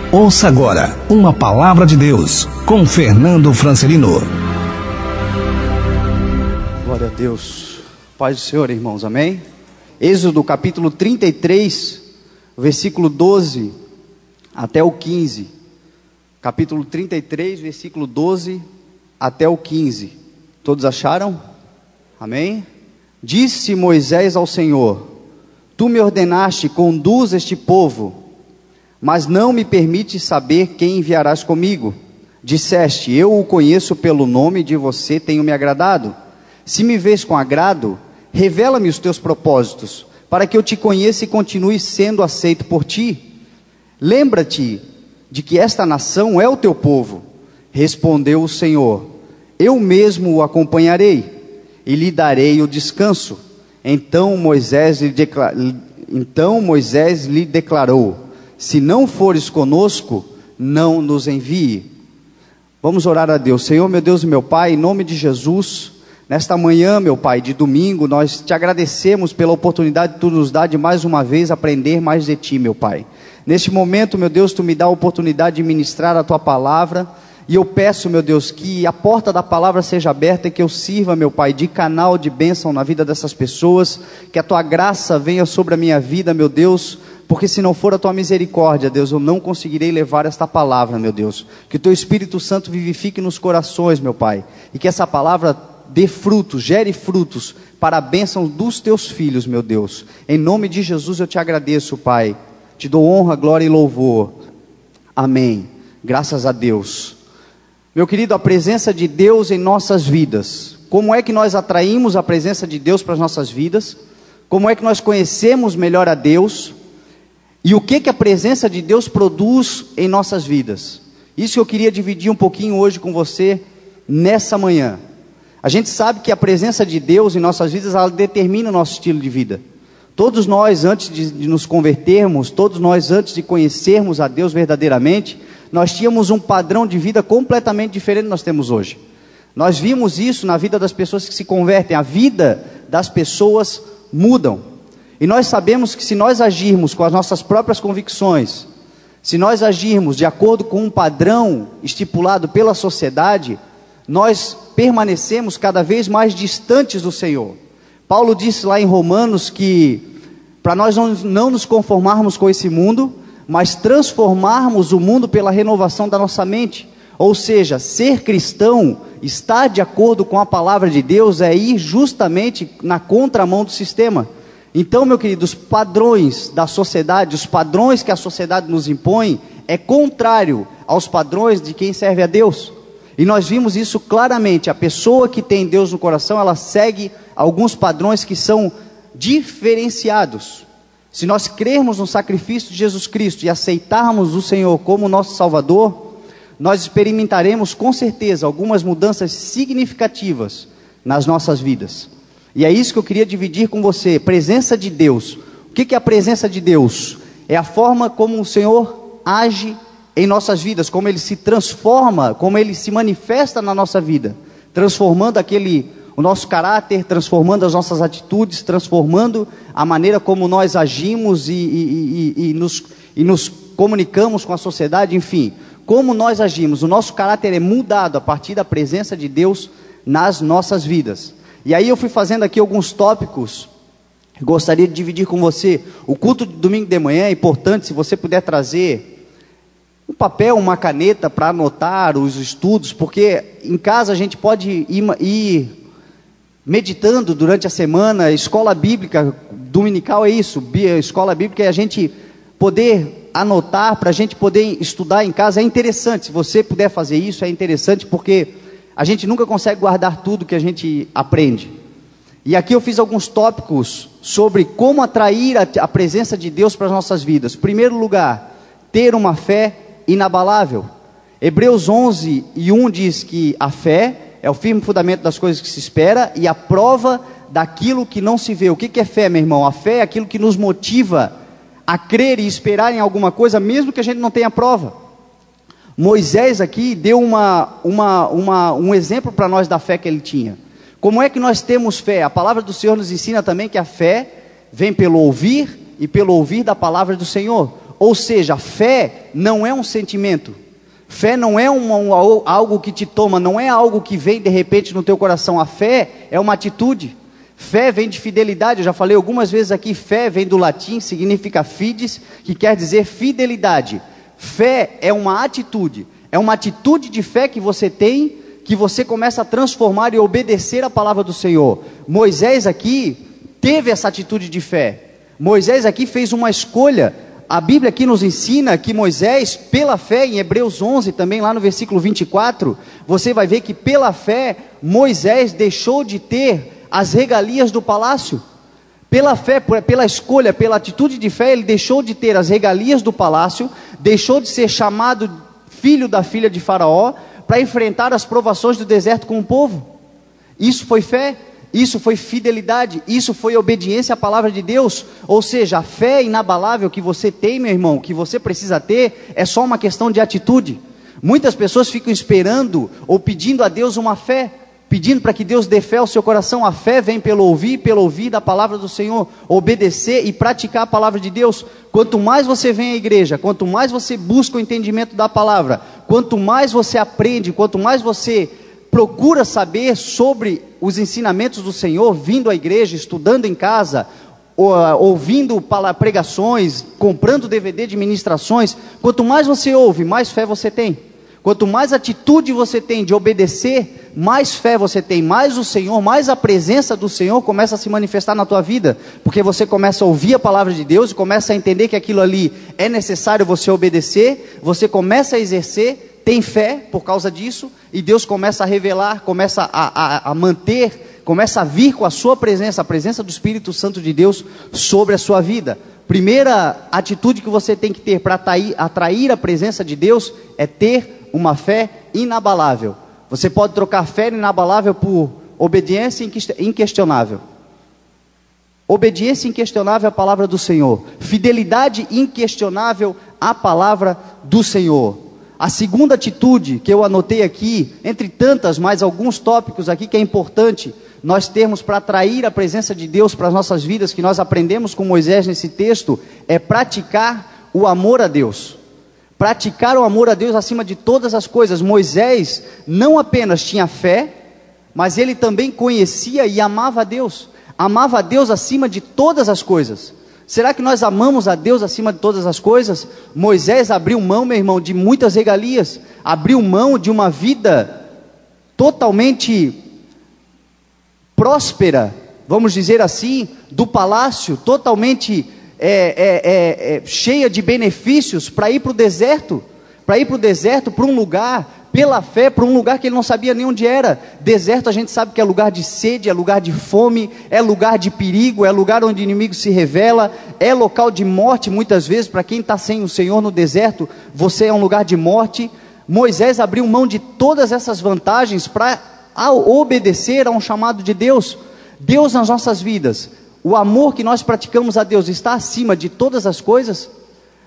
Ouça agora uma palavra de Deus com Fernando Francelino. Glória a Deus. Paz do Senhor, irmãos, amém? Êxodo capítulo 33, versículo 12 até o 15. Capítulo 33, versículo 12 até o 15. Todos acharam? Amém? Disse Moisés ao Senhor: Tu me ordenaste, conduz este povo, mas não me permites saber quem enviarás comigo. Disseste: eu o conheço pelo nome, de você tenho me agradado. Se me vês com agrado, revela-me os teus propósitos, para que eu te conheça e continue sendo aceito por ti. Lembra-te de que esta nação é o teu povo. Respondeu o Senhor: eu mesmo o acompanharei e lhe darei o descanso. Então Moisés lhe declarou: se não fores conosco, não nos envie. Vamos orar a Deus. Senhor, meu Deus e meu Pai, em nome de Jesus, nesta manhã, meu Pai, de domingo, nós te agradecemos pela oportunidade que tu nos dá de mais uma vez aprender mais de ti, meu Pai. Neste momento, meu Deus, tu me dá a oportunidade de ministrar a tua palavra, e eu peço, meu Deus, que a porta da palavra seja aberta e que eu sirva, meu Pai, de canal de bênção na vida dessas pessoas, que a tua graça venha sobre a minha vida, meu Deus, porque se não for a tua misericórdia, Deus, eu não conseguirei levar esta palavra, meu Deus. Que o teu Espírito Santo vivifique nos corações, meu Pai, e que essa palavra dê frutos, gere frutos para a bênção dos teus filhos, meu Deus. Em nome de Jesus eu te agradeço, Pai. Te dou honra, glória e louvor. Amém. Graças a Deus. Meu querido, a presença de Deus em nossas vidas. Como é que nós atraímos a presença de Deus para as nossas vidas? Como é que nós conhecemos melhor a Deus? E o que a presença de Deus produz em nossas vidas? Isso que eu queria dividir um pouquinho hoje com você, nessa manhã. A gente sabe que a presença de Deus em nossas vidas, ela determina o nosso estilo de vida. Todos nós, antes de nos convertermos, todos nós, antes de conhecermos a Deus verdadeiramente, nós tínhamos um padrão de vida completamente diferente do que nós temos hoje. Nós vimos isso na vida das pessoas que se convertem. A vida das pessoas mudam. E nós sabemos que se nós agirmos com as nossas próprias convicções, se nós agirmos de acordo com um padrão estipulado pela sociedade, nós permanecemos cada vez mais distantes do Senhor. Paulo disse lá em Romanos que para nós não nos conformarmos com esse mundo, mas transformarmos o mundo pela renovação da nossa mente. Ou seja, ser cristão, estar de acordo com a palavra de Deus, é ir justamente na contramão do sistema. Então, meu querido, os padrões da sociedade, os padrões que a sociedade nos impõe, é contrário aos padrões de quem serve a Deus. E nós vimos isso claramente. A pessoa que tem Deus no coração, ela segue alguns padrões que são diferenciados. Se nós crermos no sacrifício de Jesus Cristo e aceitarmos o Senhor como nosso Salvador, nós experimentaremos com certeza algumas mudanças significativas nas nossas vidas. E é isso que eu queria dividir com você. Presença de Deus. O que é a presença de Deus? É a forma como o Senhor age em nossas vidas, como Ele se transforma, como Ele se manifesta na nossa vida, transformando o nosso caráter, transformando as nossas atitudes, transformando a maneira como nós agimos e nos comunicamos com a sociedade, enfim, como nós agimos. O nosso caráter é mudado a partir da presença de Deus nas nossas vidas. E aí eu fui fazendo aqui alguns tópicos, gostaria de dividir com você. O culto de domingo de manhã é importante, se você puder trazer um papel, uma caneta para anotar os estudos, porque em casa a gente pode ir meditando durante a semana. Escola bíblica dominical é isso, escola bíblica é a gente poder anotar, para a gente poder estudar em casa. É interessante, se você puder fazer isso, é interessante, porque a gente nunca consegue guardar tudo que a gente aprende. E aqui eu fiz alguns tópicos sobre como atrair a presença de Deus para as nossas vidas. Em primeiro lugar, ter uma fé inabalável. Hebreus 11:1 diz que a fé é o firme fundamento das coisas que se espera e a prova daquilo que não se vê. O que é fé, meu irmão? A fé é aquilo que nos motiva a crer e esperar em alguma coisa, mesmo que a gente não tenha prova. Moisés aqui deu um exemplo para nós da fé que ele tinha. Como é que nós temos fé? A palavra do Senhor nos ensina também que a fé vem pelo ouvir e pelo ouvir da palavra do Senhor. Ou seja, fé não é um sentimento. Fé não é algo que te toma, não é algo que vem de repente no teu coração. A fé é uma atitude. Fé vem de fidelidade. Eu já falei algumas vezes aqui, fé vem do latim, significa fides, que quer dizer fidelidade. Fé é uma atitude de fé que você tem, que você começa a transformar e obedecer a palavra do Senhor. Moisés aqui teve essa atitude de fé. Moisés aqui fez uma escolha. A Bíblia aqui nos ensina que Moisés, pela fé, em Hebreus 11, também lá no versículo 24, você vai ver que pela fé, Moisés deixou de ter as regalias do palácio. Pela fé, pela escolha, pela atitude de fé, ele deixou de ter as regalias do palácio, deixou de ser chamado filho da filha de Faraó, para enfrentar as provações do deserto com o povo. Isso foi fé. Isso foi fidelidade, isso foi obediência à palavra de Deus. Ou seja, a fé inabalável que você tem, meu irmão, que você precisa ter, é só uma questão de atitude. Muitas pessoas ficam esperando ou pedindo a Deus uma fé, pedindo para que Deus dê fé ao seu coração. A fé vem pelo ouvir da palavra do Senhor, obedecer e praticar a palavra de Deus. Quanto mais você vem à igreja, quanto mais você busca o entendimento da palavra, quanto mais você aprende, quanto mais você procura saber sobre os ensinamentos do Senhor, vindo à igreja, estudando em casa, ouvindo pregações, comprando DVD de ministrações, quanto mais você ouve, mais fé você tem. Quanto mais atitude você tem de obedecer, mais fé você tem, mais o Senhor, mais a presença do Senhor começa a se manifestar na tua vida, porque você começa a ouvir a palavra de Deus e começa a entender que aquilo ali é necessário você obedecer, você começa a exercer, tem fé por causa disso, e Deus começa a revelar, começa a manter, começa a vir com a sua presença, a presença do Espírito Santo de Deus sobre a sua vida. Primeira atitude que você tem que ter para atrair a presença de Deus é ter uma fé inabalável. Você pode trocar fé inabalável por obediência inquestionável. Obediência inquestionável à palavra do Senhor. Fidelidade inquestionável à palavra do Senhor. A segunda atitude que eu anotei aqui, entre tantas, mais alguns tópicos aqui que é importante nós termos para atrair a presença de Deus para as nossas vidas, que nós aprendemos com Moisés nesse texto, é praticar o amor a Deus. Praticar o amor a Deus acima de todas as coisas. Moisés não apenas tinha fé, mas ele também conhecia e amava a Deus. Amava a Deus acima de todas as coisas. Será que nós amamos a Deus acima de todas as coisas? Moisés abriu mão, meu irmão, de muitas regalias, abriu mão de uma vida totalmente próspera, vamos dizer assim, do palácio, totalmente cheia de benefícios, para ir para o deserto, para um lugar, pela fé, para um lugar que ele não sabia nem onde era. Deserto a gente sabe que é lugar de sede, é lugar de fome, é lugar de perigo, é lugar onde o inimigo se revela, é local de morte muitas vezes. Para quem está sem o Senhor no deserto, você é um lugar de morte. Moisés abriu mão de todas essas vantagens para obedecer a um chamado de Deus. Deus nas nossas vidas, o amor que nós praticamos a Deus está acima de todas as coisas.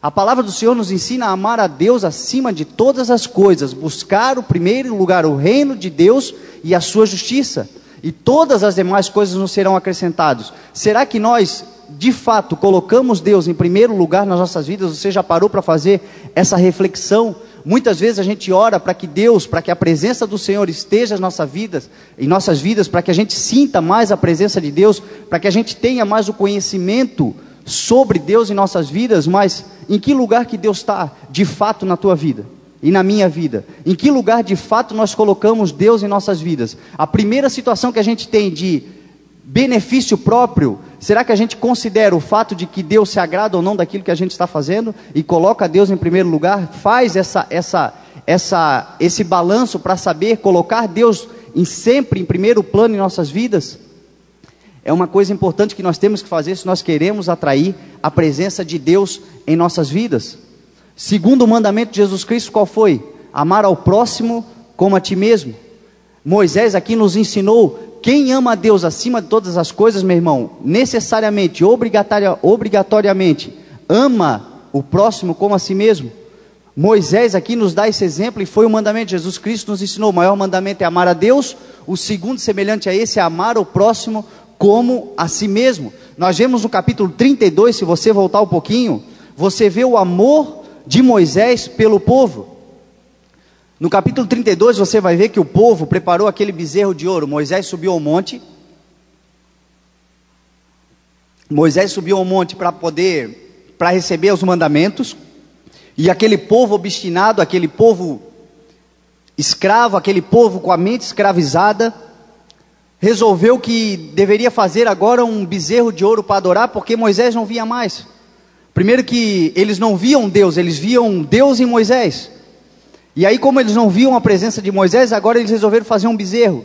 A palavra do Senhor nos ensina a amar a Deus acima de todas as coisas, buscar o primeiro lugar, o reino de Deus e a sua justiça, e todas as demais coisas nos serão acrescentadas. Será que nós, de fato, colocamos Deus em primeiro lugar nas nossas vidas? Você já parou para fazer essa reflexão? Muitas vezes a gente ora para que Deus, para que a presença do Senhor esteja em nossas vidas, para que a gente sinta mais a presença de Deus, para que a gente tenha mais o conhecimento sobre Deus em nossas vidas. Mas em que lugar que Deus está de fato na tua vida e na minha vida? Em que lugar de fato nós colocamos Deus em nossas vidas? A primeira situação que a gente tem de benefício próprio, será que a gente considera o fato de que Deus se agrada ou não daquilo que a gente está fazendo e coloca Deus em primeiro lugar? Faz esse balanço para saber colocar Deus sempre em primeiro plano em nossas vidas? É uma coisa importante que nós temos que fazer se nós queremos atrair a presença de Deus em nossas vidas. Segundo o mandamento de Jesus Cristo, qual foi? Amar ao próximo como a ti mesmo. Moisés aqui nos ensinou, quem ama a Deus acima de todas as coisas, meu irmão, necessariamente, obrigatoriamente, ama o próximo como a si mesmo. Moisés aqui nos dá esse exemplo, e foi o mandamento. Jesus Cristo nos ensinou, o maior mandamento é amar a Deus, o segundo semelhante a esse é amar o próximo como a si mesmo. Nós vemos no capítulo 32, se você voltar um pouquinho, você vê o amor de Moisés pelo povo. No capítulo 32 você vai ver que o povo preparou aquele bezerro de ouro. Moisés subiu ao monte. Moisés subiu ao monte para receber os mandamentos. E aquele povo obstinado, aquele povo escravo, aquele povo com a mente escravizada, resolveu que deveria fazer agora um bezerro de ouro para adorar, porque Moisés não via mais. Primeiro que eles não viam Deus, eles viam Deus em Moisés. E aí, como eles não viam a presença de Moisés, agora eles resolveram fazer um bezerro.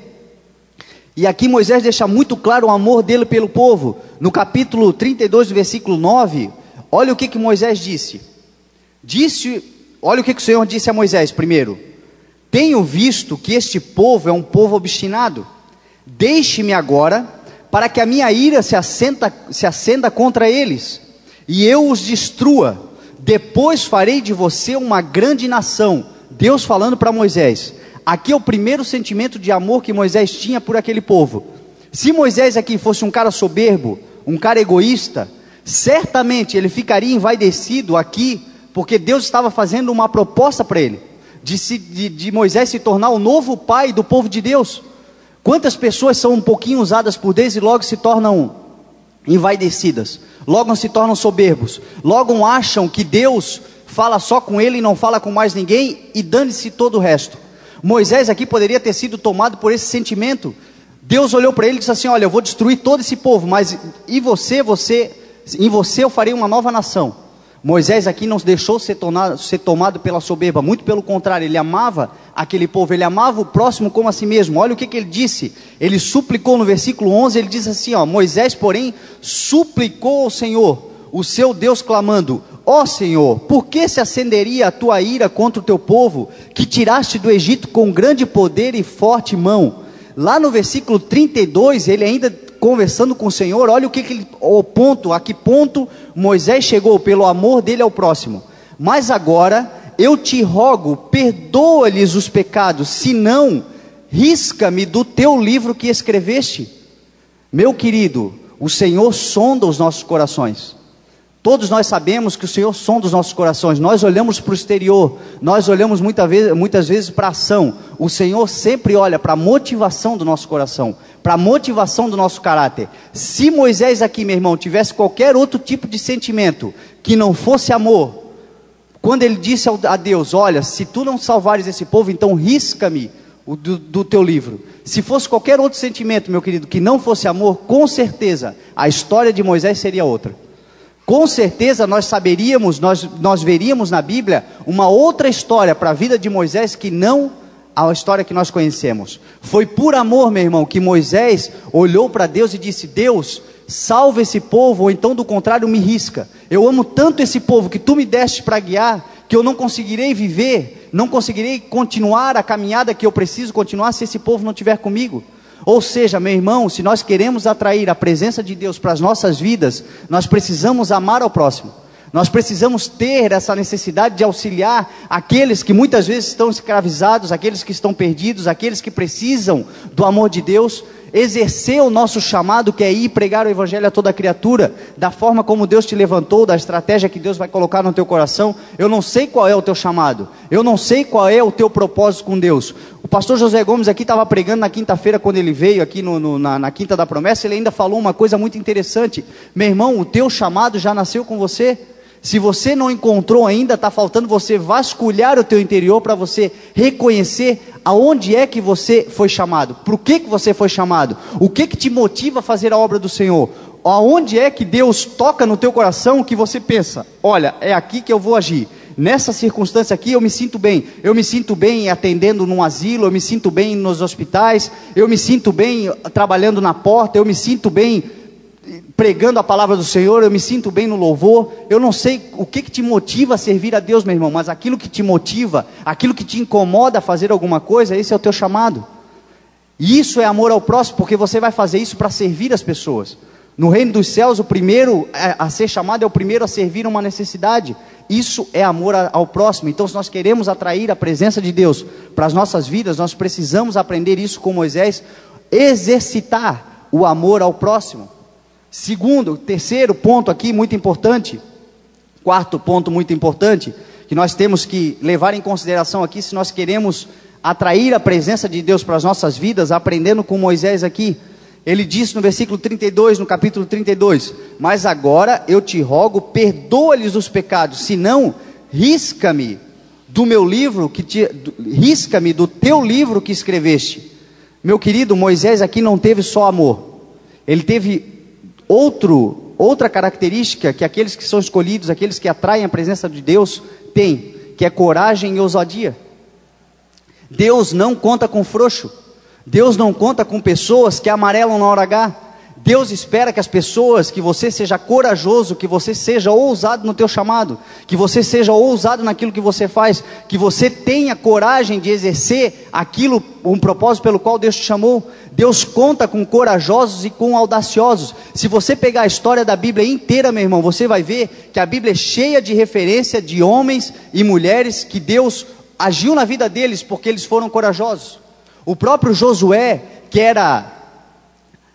E aqui Moisés deixa muito claro o amor dele pelo povo. No capítulo 32, versículo 9, olha o que Moisés disse. Olha o que o Senhor disse a Moisés primeiro. Tenho visto que este povo é um povo obstinado. Deixe-me agora, para que a minha ira se acenda contra eles, e eu os destrua. Depois farei de você uma grande nação. Deus falando para Moisés. Aqui é o primeiro sentimento de amor que Moisés tinha por aquele povo. Se Moisés aqui fosse um cara soberbo, um cara egoísta, certamente ele ficaria envaidecido aqui, porque Deus estava fazendo uma proposta para ele, de Moisés se tornar o novo pai do povo de Deus. Quantas pessoas são um pouquinho usadas por Deus e logo se tornam envaidecidas, logo se tornam soberbos, logo acham que Deus fala só com ele e não fala com mais ninguém, e dane-se todo o resto. Moisés aqui poderia ter sido tomado por esse sentimento. Deus olhou para ele e disse assim: olha, eu vou destruir todo esse povo, mas em você eu farei uma nova nação. Moisés aqui não deixou ser tomado pela soberba, muito pelo contrário, ele amava aquele povo, ele amava o próximo como a si mesmo. Olha o que ele disse, ele suplicou no versículo 11, ele diz assim, Moisés porém suplicou ao Senhor, o seu Deus, clamando: ó Senhor, por que se acenderia a tua ira contra o teu povo, que tiraste do Egito com grande poder e forte mão? Lá no versículo 32, ele ainda conversando com o Senhor, olha a que ponto Moisés chegou pelo amor dele ao próximo. Mas agora, eu te rogo, perdoa-lhes os pecados, senão, risca-me do teu livro que escreveste. Meu querido, o Senhor sonda os nossos corações. Todos nós sabemos que o Senhor sonda os nossos corações. Nós olhamos para o exterior, nós olhamos muitas vezes para a ação. O Senhor sempre olha para a motivação do nosso coração, para a motivação do nosso caráter. Se Moisés aqui, meu irmão, tivesse qualquer outro tipo de sentimento que não fosse amor, quando ele disse a Deus: olha, se tu não salvares esse povo, então risca-me do teu livro. Se fosse qualquer outro sentimento, meu querido, que não fosse amor, com certeza a história de Moisés seria outra. Com certeza nós veríamos na Bíblia uma outra história para a vida de Moisés, que não a história que nós conhecemos. Foi por amor, meu irmão, que Moisés olhou para Deus e disse: Deus, salva esse povo, ou então do contrário me risca. Eu amo tanto esse povo que tu me deste para guiar, que eu não conseguirei viver, não conseguirei continuar a caminhada que eu preciso continuar se esse povo não estiver comigo. Ou seja, meu irmão, se nós queremos atrair a presença de Deus para as nossas vidas, nós precisamos amar ao próximo. Nós precisamos ter essa necessidade de auxiliar aqueles que muitas vezes estão escravizados, aqueles que estão perdidos, aqueles que precisam do amor de Deus, exercer o nosso chamado, que é ir pregar o Evangelho a toda criatura, da forma como Deus te levantou, da estratégia que Deus vai colocar no teu coração. Eu não sei qual é o teu chamado, eu não sei qual é o teu propósito com Deus. O pastor José Gomes aqui estava pregando na quinta-feira, quando ele veio aqui na Quinta da Promessa, ele ainda falou uma coisa muito interessante: meu irmão, o teu chamado já nasceu com você. Se você não encontrou ainda, está faltando você vasculhar o teu interior para você reconhecer aonde é que você foi chamado, por que você foi chamado, o que te motiva a fazer a obra do Senhor, aonde é que Deus toca no teu coração que você pensa: olha, é aqui que eu vou agir. Nessa circunstância aqui eu me sinto bem atendendo num asilo, eu me sinto bem nos hospitais, eu me sinto bem trabalhando na porta, eu me sinto bem pregando a palavra do Senhor, eu me sinto bem no louvor. Eu não sei o que te motiva a servir a Deus, meu irmão, mas aquilo que te motiva, aquilo que te incomoda a fazer alguma coisa, esse é o teu chamado. E isso é amor ao próximo, porque você vai fazer isso para servir as pessoas. No reino dos céus, o primeiro a ser chamado é o primeiro a servir uma necessidade. Isso é amor ao próximo. Então, se nós queremos atrair a presença de Deus para as nossas vidas, nós precisamos aprender isso com Moisés, exercitar o amor ao próximo. Terceiro ponto aqui, muito importante, Quarto ponto muito importante, que nós temos que levar em consideração aqui, se nós queremos atrair a presença de Deus para as nossas vidas, aprendendo com Moisés aqui. Ele disse no versículo 32, no capítulo 32, mas agora eu te rogo, perdoa-lhes os pecados, senão risca-me do meu livro, risca-me do teu livro que escreveste. Meu querido, Moisés aqui não teve só amor, ele teve outra característica que aqueles que são escolhidos, aqueles que atraem a presença de Deus, têm, que é coragem e ousadia. Deus não conta com frouxo, Deus não conta com pessoas que amarelam na hora H. Deus espera que as pessoas, que você seja corajoso, que você seja ousado no teu chamado, que você seja ousado naquilo que você faz, que você tenha coragem de exercer aquilo, um propósito pelo qual Deus te chamou. Deus conta com corajosos e com audaciosos. Se você pegar a história da Bíblia inteira, meu irmão, você vai ver que a Bíblia é cheia de referência de homens e mulheres que Deus agiu na vida deles porque eles foram corajosos. O próprio Josué, que era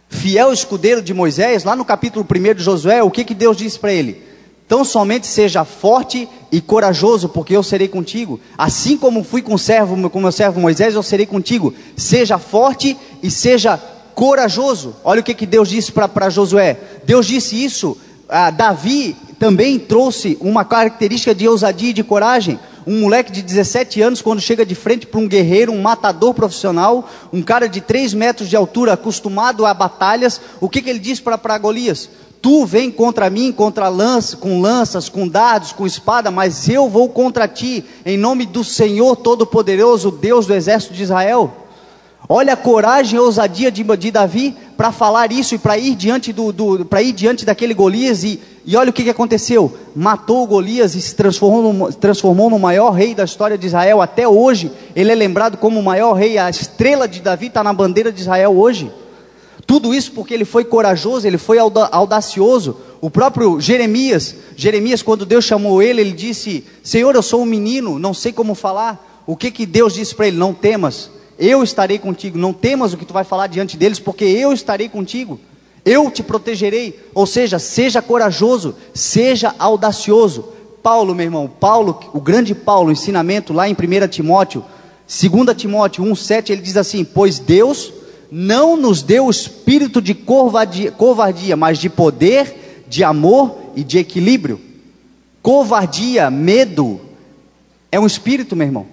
fiel escudeiro de Moisés, lá no capítulo 1 de Josué, o que Deus disse para ele? Tão somente seja forte e corajoso, porque eu serei contigo. Assim como fui com meu servo Moisés, eu serei contigo. Seja forte e seja corajoso. Olha o que Deus disse para Josué. Deus disse isso. Davi também trouxe uma característica de ousadia e de coragem. Um moleque de 17 anos, quando chega de frente para um guerreiro, um matador profissional, um cara de 3 metros de altura, acostumado a batalhas, o que ele diz para Golias? Tu vem contra mim, com lanças, com dardos, com espada, mas eu vou contra ti, em nome do Senhor Todo-Poderoso, Deus do exército de Israel. Olha a coragem e ousadia de Davi para falar isso e para ir diante daquele Golias, e olha o que aconteceu. Matou o Golias e se transformou no maior rei da história de Israel. Até hoje ele é lembrado como o maior rei. A estrela de Davi está na bandeira de Israel hoje. Tudo isso porque ele foi corajoso, ele foi audacioso. O próprio Jeremias, quando Deus chamou ele, ele disse: Senhor, eu sou um menino, não sei como falar. O que Deus disse para ele? Não temas, eu estarei contigo. Não temas o que tu vai falar diante deles, porque eu estarei contigo, eu te protegerei. Ou seja, seja corajoso, seja audacioso. Paulo, meu irmão, o grande Paulo, o ensinamento lá em 1 Timóteo, 2 Timóteo 1,7, ele diz assim: pois Deus não nos deu o espírito de covardia, mas de poder, de amor e de equilíbrio. Covardia, medo, é um espírito, meu irmão.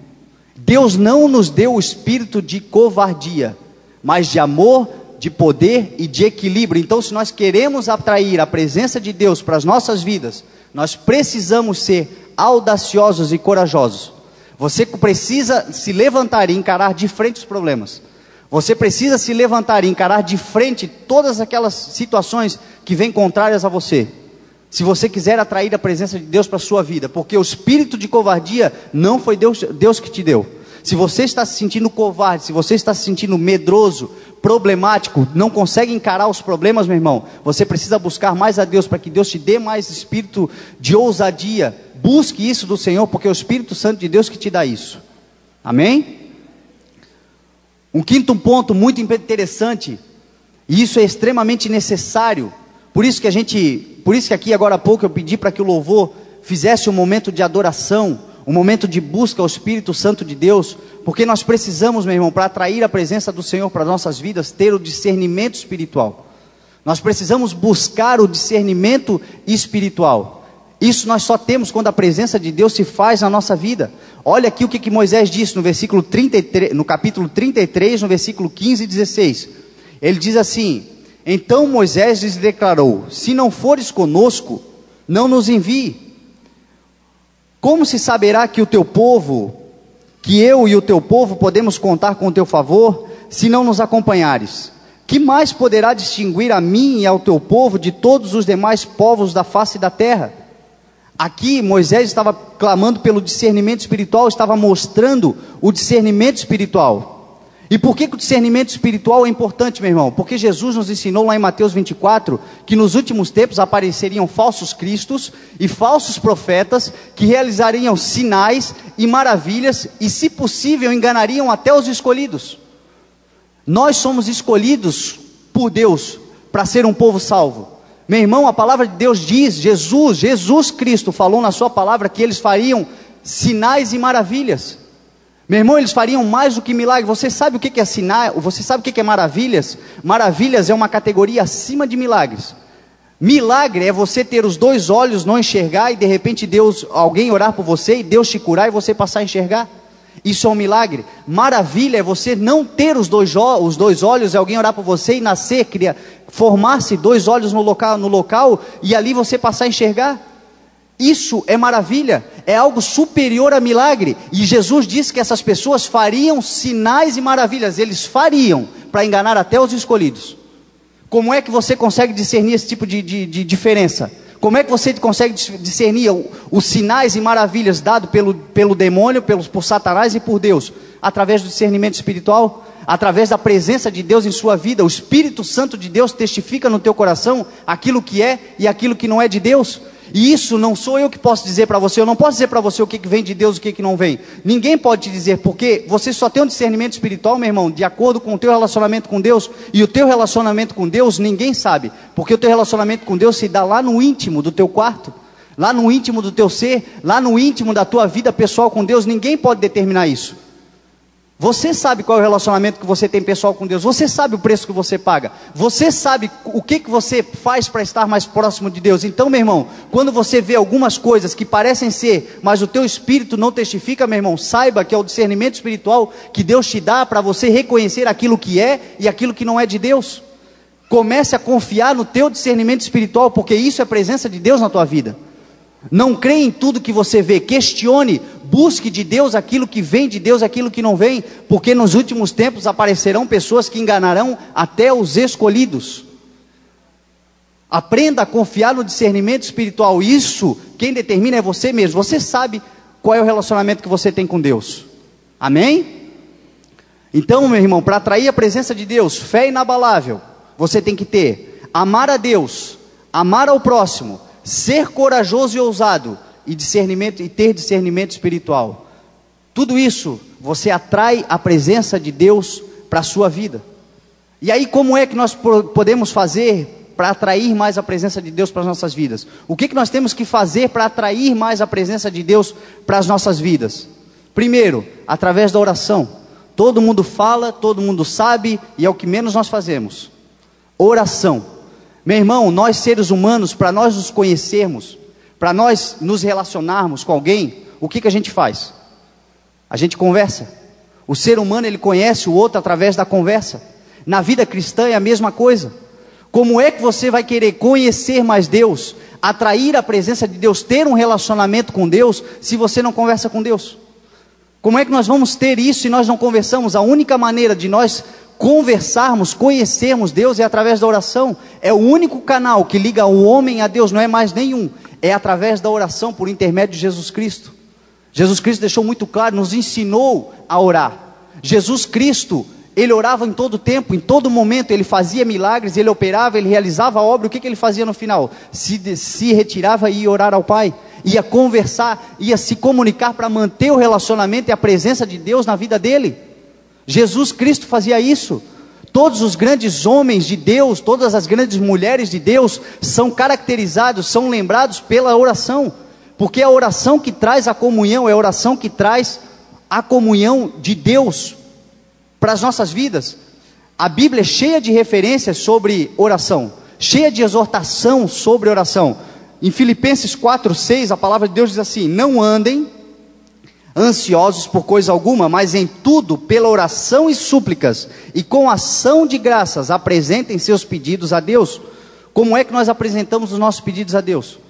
Deus não nos deu o espírito de covardia, mas de amor, de poder e de equilíbrio. Então, se nós queremos atrair a presença de Deus para as nossas vidas, nós precisamos ser audaciosos e corajosos. Você precisa se levantar e encarar de frente os problemas. Você precisa se levantar e encarar de frente todas aquelas situações que vêm contrárias a você, se você quiser atrair a presença de Deus para a sua vida, porque o espírito de covardia não foi Deus que te deu. Se você está se sentindo covarde, se você está se sentindo medroso, problemático, não consegue encarar os problemas, meu irmão, você precisa buscar mais a Deus, para que Deus te dê mais espírito de ousadia. Busque isso do Senhor, porque é o Espírito Santo de Deus que te dá isso. Amém? Um quinto ponto muito interessante, e isso é extremamente necessário, por isso que aqui agora há pouco eu pedi para que o louvor fizesse um momento de adoração, um momento de busca ao Espírito Santo de Deus, porque nós precisamos, meu irmão, para atrair a presença do Senhor para nossas vidas, ter o discernimento espiritual. Nós precisamos buscar o discernimento espiritual. Isso nós só temos quando a presença de Deus se faz na nossa vida. Olha aqui o que Moisés disse no versículo 33, no capítulo 33, no versículo 15 e 16. Ele diz assim: então Moisés lhes declarou: se não fores conosco, não nos envie. Como se saberá que eu e o teu povo podemos contar com o teu favor, se não nos acompanhares? Que mais poderá distinguir a mim e ao teu povo de todos os demais povos da face da terra? Aqui Moisés estava clamando pelo discernimento espiritual, estava mostrando o discernimento espiritual. E por que o discernimento espiritual é importante, meu irmão? Porque Jesus nos ensinou lá em Mateus 24, que nos últimos tempos apareceriam falsos cristos e falsos profetas, que realizariam sinais e maravilhas, e se possível enganariam até os escolhidos. Nós somos escolhidos por Deus para ser um povo salvo. Meu irmão, a palavra de Deus diz, Jesus Cristo falou na sua palavra que eles fariam sinais e maravilhas. Meu irmão, eles fariam mais do que milagre. Você sabe o que é sinal? Você sabe o que é maravilhas? Maravilhas é uma categoria acima de milagres. Milagre é você ter os dois olhos, não enxergar, e de repente alguém orar por você e Deus te curar e você passar a enxergar. Isso é um milagre. Maravilha é você não ter os dois olhos, e alguém orar por você e nascer, formar-se dois olhos no local e ali você passar a enxergar. Isso é maravilha, é algo superior a milagre. E Jesus disse que essas pessoas fariam sinais e maravilhas. Eles fariam para enganar até os escolhidos. Como é que você consegue discernir esse tipo de diferença? Como é que você consegue discernir os sinais e maravilhas dados pelo demônio, por Satanás e por Deus? Através do discernimento espiritual, através da presença de Deus em sua vida. O Espírito Santo de Deus testifica no teu coração aquilo que é e aquilo que não é de Deus. E isso não sou eu que posso dizer para você. Eu não posso dizer para você o que vem de Deus e o que não vem. Ninguém pode te dizer, porque você só tem um discernimento espiritual, meu irmão, de acordo com o teu relacionamento com Deus. E o teu relacionamento com Deus ninguém sabe, porque o teu relacionamento com Deus se dá lá no íntimo do teu quarto, lá no íntimo do teu ser, lá no íntimo da tua vida pessoal com Deus. Ninguém pode determinar isso. Você sabe qual é o relacionamento que você tem pessoal com Deus. Você sabe o preço que você paga. Você sabe o que você faz para estar mais próximo de Deus. Então, meu irmão, quando você vê algumas coisas que parecem ser, mas o teu espírito não testifica, meu irmão, saiba que é o discernimento espiritual que Deus te dá para você reconhecer aquilo que é e aquilo que não é de Deus. Comece a confiar no teu discernimento espiritual, porque isso é a presença de Deus na tua vida. Não creia em tudo que você vê, questione, busque de Deus aquilo que vem de Deus, aquilo que não vem, porque nos últimos tempos aparecerão pessoas que enganarão até os escolhidos. Aprenda a confiar no discernimento espiritual. Isso, quem determina é você mesmo. Você sabe qual é o relacionamento que você tem com Deus. Amém? Então, meu irmão, para atrair a presença de Deus, fé inabalável, você tem que ter: amar a Deus, amar ao próximo, ser corajoso e ousado, e ter discernimento espiritual. Tudo isso, você atrai a presença de Deus para a sua vida. E aí, como é que nós podemos fazer para atrair mais a presença de Deus para as nossas vidas? O que nós temos que fazer para atrair mais a presença de Deus para as nossas vidas? Primeiro, através da oração. Todo mundo fala, todo mundo sabe, e é o que menos nós fazemos. Oração. Meu irmão, nós seres humanos, para nós nos conhecermos, para nós nos relacionarmos com alguém, o que a gente faz? A gente conversa. O ser humano, ele conhece o outro através da conversa. Na vida cristã é a mesma coisa. Como é que você vai querer conhecer mais Deus, atrair a presença de Deus, ter um relacionamento com Deus, se você não conversa com Deus? Como é que nós vamos ter isso se nós não conversamos? A única maneira de nós conversarmos, conhecermos Deus é através da oração. É o único canal que liga o homem a Deus, não é mais nenhum. É através da oração, por intermédio de Jesus Cristo. Jesus Cristo deixou muito claro, nos ensinou a orar. Jesus Cristo, ele orava em todo tempo, em todo momento. Ele fazia milagres, ele operava, ele realizava a obra. O que ele fazia no final? Se retirava e ia orar ao Pai, ia conversar, ia se comunicar para manter o relacionamento e a presença de Deus na vida dele. Jesus Cristo fazia isso. Todos os grandes homens de Deus, todas as grandes mulheres de Deus são caracterizados, são lembrados pela oração, porque é a oração que traz a comunhão, é a oração que traz a comunhão de Deus para as nossas vidas. A Bíblia é cheia de referências sobre oração, cheia de exortação sobre oração. Em Filipenses 4:6, a palavra de Deus diz assim: não andem ansiosos por coisa alguma, mas em tudo, pela oração e súplicas, e com ação de graças, apresentem seus pedidos a Deus. Como é que nós apresentamos os nossos pedidos a Deus?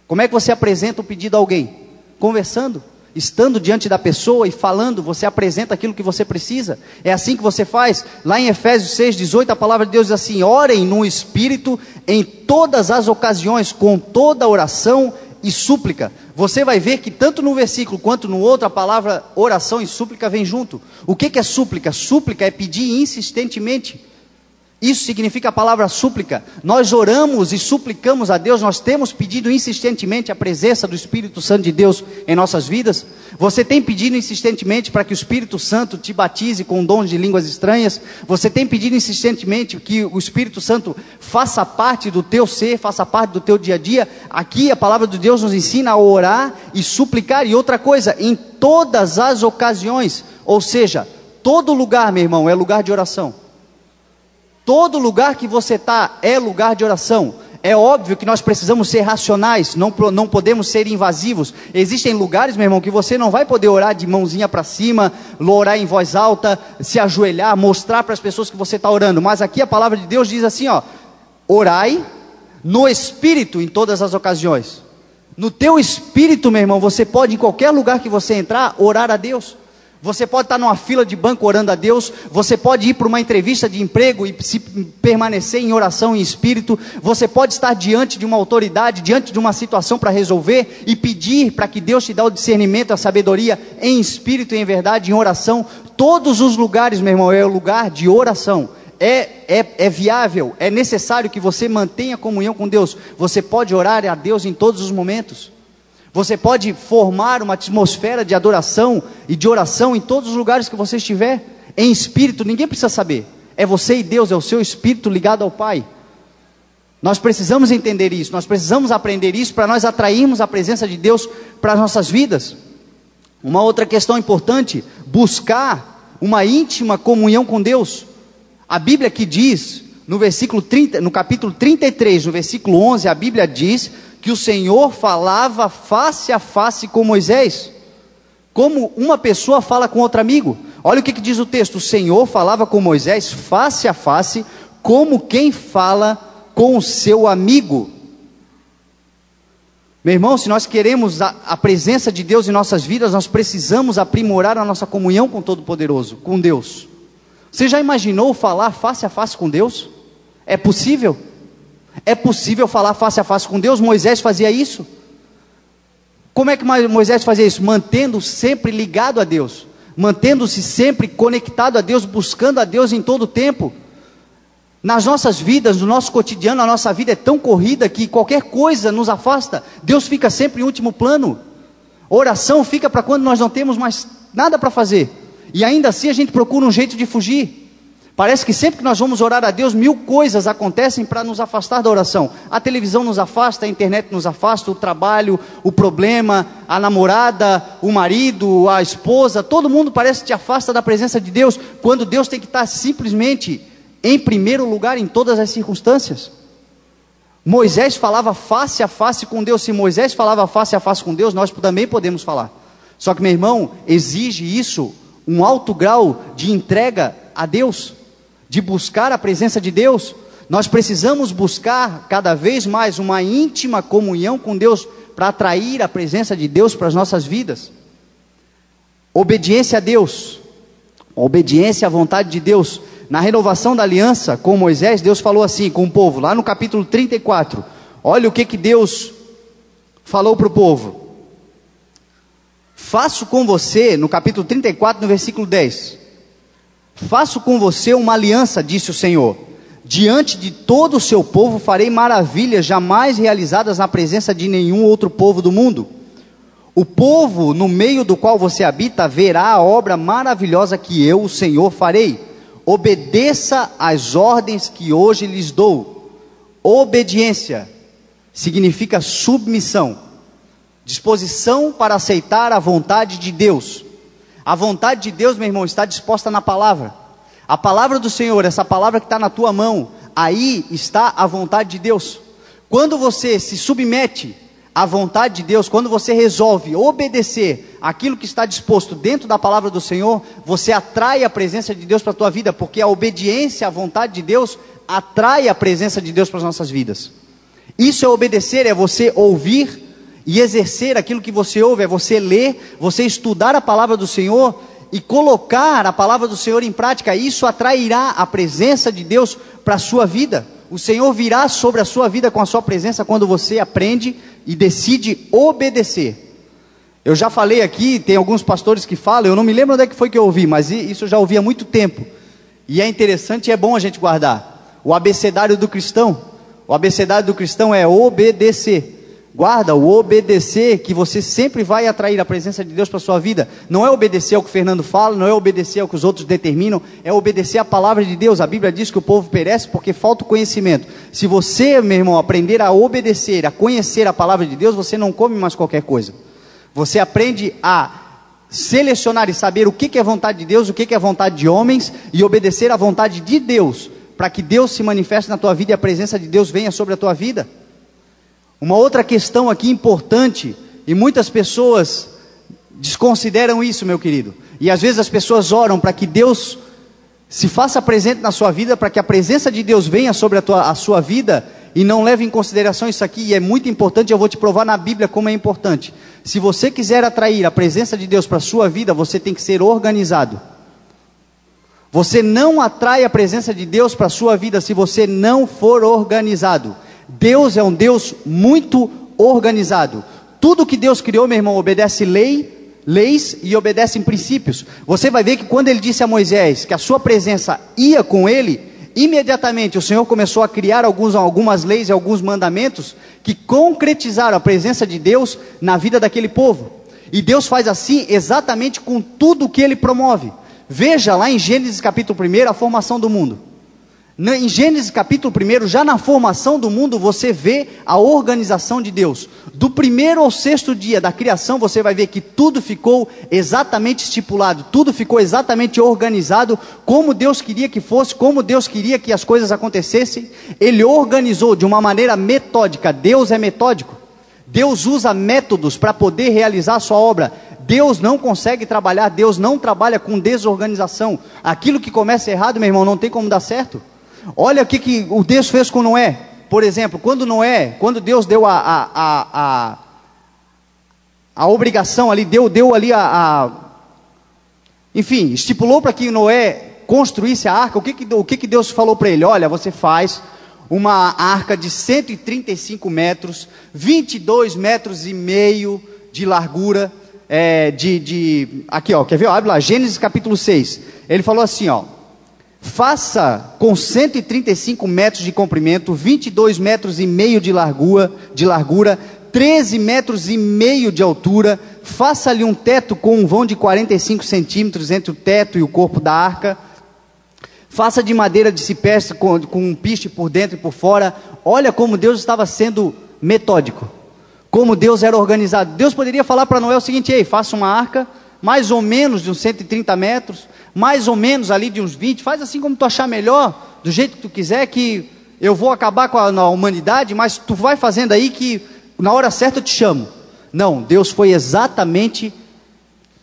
Como é que você apresenta um pedido a alguém? Conversando, estando diante da pessoa e falando, você apresenta aquilo que você precisa. É assim que você faz. Lá em Efésios 6:18, a palavra de Deus diz assim: orem no Espírito em todas as ocasiões, com toda oração e súplica. Você vai ver que tanto no versículo quanto no outro, a palavra oração e súplica vem junto. O que é súplica? Súplica é pedir insistentemente. Isso significa a palavra súplica. Nós oramos e suplicamos a Deus, nós temos pedido insistentemente a presença do Espírito Santo de Deus em nossas vidas. Você tem pedido insistentemente para que o Espírito Santo te batize com dons de línguas estranhas? Você tem pedido insistentemente que o Espírito Santo faça parte do teu ser, faça parte do teu dia a dia? Aqui a palavra de Deus nos ensina a orar e suplicar. E outra coisa, em todas as ocasiões, ou seja, todo lugar, meu irmão, é lugar de oração. Todo lugar que você está é lugar de oração. É óbvio que nós precisamos ser racionais, não podemos ser invasivos. Existem lugares, meu irmão, que você não vai poder orar de mãozinha para cima, orar em voz alta, se ajoelhar, mostrar para as pessoas que você está orando. Mas aqui a palavra de Deus diz assim, ó: orai no Espírito em todas as ocasiões. No teu espírito, meu irmão, você pode, em qualquer lugar que você entrar, orar a Deus. Você pode estar numa fila de banco orando a Deus, você pode ir para uma entrevista de emprego e se permanecer em oração em espírito, você pode estar diante de uma autoridade, diante de uma situação para resolver e pedir para que Deus te dê o discernimento, a sabedoria em espírito e em verdade, em oração. Todos os lugares, meu irmão, é o lugar de oração. É viável, é necessário que você mantenha comunhão com Deus. Você pode orar a Deus em todos os momentos. Você pode formar uma atmosfera de adoração e de oração em todos os lugares que você estiver, em espírito. Ninguém precisa saber, é você e Deus, é o seu espírito ligado ao Pai. Nós precisamos entender isso, nós precisamos aprender isso para nós atrairmos a presença de Deus para as nossas vidas. Uma outra questão importante: buscar uma íntima comunhão com Deus. A Bíblia aqui diz, no capítulo 33, no versículo 11, a Bíblia diz que o Senhor falava face a face com Moisés, como uma pessoa fala com outro amigo. Olha o que diz o texto: o Senhor falava com Moisés face a face, como quem fala com o seu amigo. Meu irmão, se nós queremos a presença de Deus em nossas vidas, nós precisamos aprimorar a nossa comunhão com o Todo-Poderoso, com Deus. Você já imaginou falar face a face com Deus? É possível? É possível falar face a face com Deus? Moisés fazia isso. Como é que Moisés fazia isso? Mantendo sempre ligado a Deus, mantendo-se sempre conectado a Deus, buscando a Deus em todo o tempo. Nas nossas vidas, no nosso cotidiano, a nossa vida é tão corrida que qualquer coisa nos afasta. Deus fica sempre em último plano. Oração fica para quando nós não temos mais nada para fazer, e ainda assim a gente procura um jeito de fugir. Parece que sempre que nós vamos orar a Deus, 1000 coisas acontecem para nos afastar da oração. A televisão nos afasta, a internet nos afasta, o trabalho, o problema, a namorada, o marido, a esposa, todo mundo parece que te afasta da presença de Deus, quando Deus tem que estar simplesmente em primeiro lugar em todas as circunstâncias. Moisés falava face a face com Deus. Se Moisés falava face a face com Deus, nós também podemos falar. Só que, meu irmão, exige isso um alto grau de entrega a Deus, de buscar a presença de Deus. Nós precisamos buscar cada vez mais uma íntima comunhão com Deus, para atrair a presença de Deus para as nossas vidas. Obediência a Deus, obediência à vontade de Deus. Na renovação da aliança com Moisés, Deus falou assim com o povo, lá no capítulo 34, olha o que Deus falou para o povo: faço com você, no capítulo 34, no versículo 10, faço com você uma aliança, disse o Senhor, diante de todo o seu povo farei maravilhas jamais realizadas na presença de nenhum outro povo do mundo. O povo no meio do qual você habita verá a obra maravilhosa que eu, o Senhor, farei. Obedeça às ordens que hoje lhes dou. Obediência significa submissão, disposição para aceitar a vontade de Deus. A vontade de Deus, meu irmão, está disposta na palavra. A palavra do Senhor, essa palavra que está na tua mão, aí está a vontade de Deus. Quando você se submete à vontade de Deus, quando você resolve obedecer aquilo que está disposto dentro da palavra do Senhor, você atrai a presença de Deus para a tua vida, porque a obediência à vontade de Deus atrai a presença de Deus para as nossas vidas. Isso é obedecer, é você ouvir e exercer aquilo que você ouve, é você ler, você estudar a palavra do Senhor e colocar a palavra do Senhor em prática. Isso atrairá a presença de Deus para a sua vida. O Senhor virá sobre a sua vida com a sua presença quando você aprende e decide obedecer. Eu já falei aqui, tem alguns pastores que falam, eu não me lembro onde é que foi que eu ouvi, mas isso eu já ouvi há muito tempo, e é interessante e é bom a gente guardar. O abecedário do cristão, o abecedário do cristão é obedecer. Guarda, o obedecer, que você sempre vai atrair a presença de Deus para a sua vida. Não é obedecer ao que o Fernando fala, não é obedecer ao que os outros determinam, é obedecer a palavra de Deus. A Bíblia diz que o povo perece porque falta o conhecimento. Se você, meu irmão, aprender a obedecer, a conhecer a palavra de Deus, você não come mais qualquer coisa. Você aprende a selecionar e saber o que é vontade de Deus, o que é vontade de homens, e obedecer à vontade de Deus, para que Deus se manifeste na tua vida e a presença de Deus venha sobre a tua vida. Uma outra questão aqui importante, e muitas pessoas desconsideram isso, meu querido, e às vezes as pessoas oram para que Deus se faça presente na sua vida, para que a presença de Deus venha sobre a sua vida, e não leve em consideração isso aqui, e é muito importante. Eu vou te provar na Bíblia como é importante. Se você quiser atrair a presença de Deus para a sua vida, você tem que ser organizado. Você não atrai a presença de Deus para a sua vida se você não for organizado. Deus é um Deus muito organizado. Tudo que Deus criou, meu irmão, obedece leis e obedece em princípios. Você vai ver que quando ele disse a Moisés que a sua presença ia com ele, imediatamente o Senhor começou a criar algumas leis e alguns mandamentos que concretizaram a presença de Deus na vida daquele povo. E Deus faz assim exatamente com tudo o que ele promove. Veja lá em Gênesis capítulo 1 a formação do mundo. Em Gênesis capítulo 1, já na formação do mundo, você vê a organização de Deus. Do 1º ao 6º dia da criação, você vai ver que tudo ficou exatamente estipulado, tudo ficou exatamente organizado, como Deus queria que fosse, como Deus queria que as coisas acontecessem. Ele organizou de uma maneira metódica. Deus é metódico. Deus usa métodos para poder realizar a sua obra. Deus não consegue trabalhar, Deus não trabalha com desorganização. Aquilo que começa errado, meu irmão, não tem como dar certo. Olha o que o Deus fez com Noé. Por exemplo, quando Deus deu a obrigação ali, deu ali enfim, estipulou para que Noé construísse a arca. O que Deus falou para ele? Olha, você faz uma arca de 135 metros, 22 metros e meio de largura, aqui ó, quer ver? Abre lá, Gênesis capítulo 6, ele falou assim ó: faça com 135 metros de comprimento, 22 metros e meio de largura, 13 metros e meio de altura, faça-lhe um teto com um vão de 45 centímetros entre o teto e o corpo da arca, faça de madeira de cipreste com um piste por dentro e por fora. Olha como Deus estava sendo metódico, como Deus era organizado. Deus poderia falar para Noé o seguinte: ei, faça uma arca, mais ou menos de uns 130 metros, mais ou menos ali de uns 20, faz assim como tu achar melhor, do jeito que tu quiser, que eu vou acabar com a humanidade, mas tu vai fazendo aí que na hora certa eu te chamo. Não, Deus foi exatamente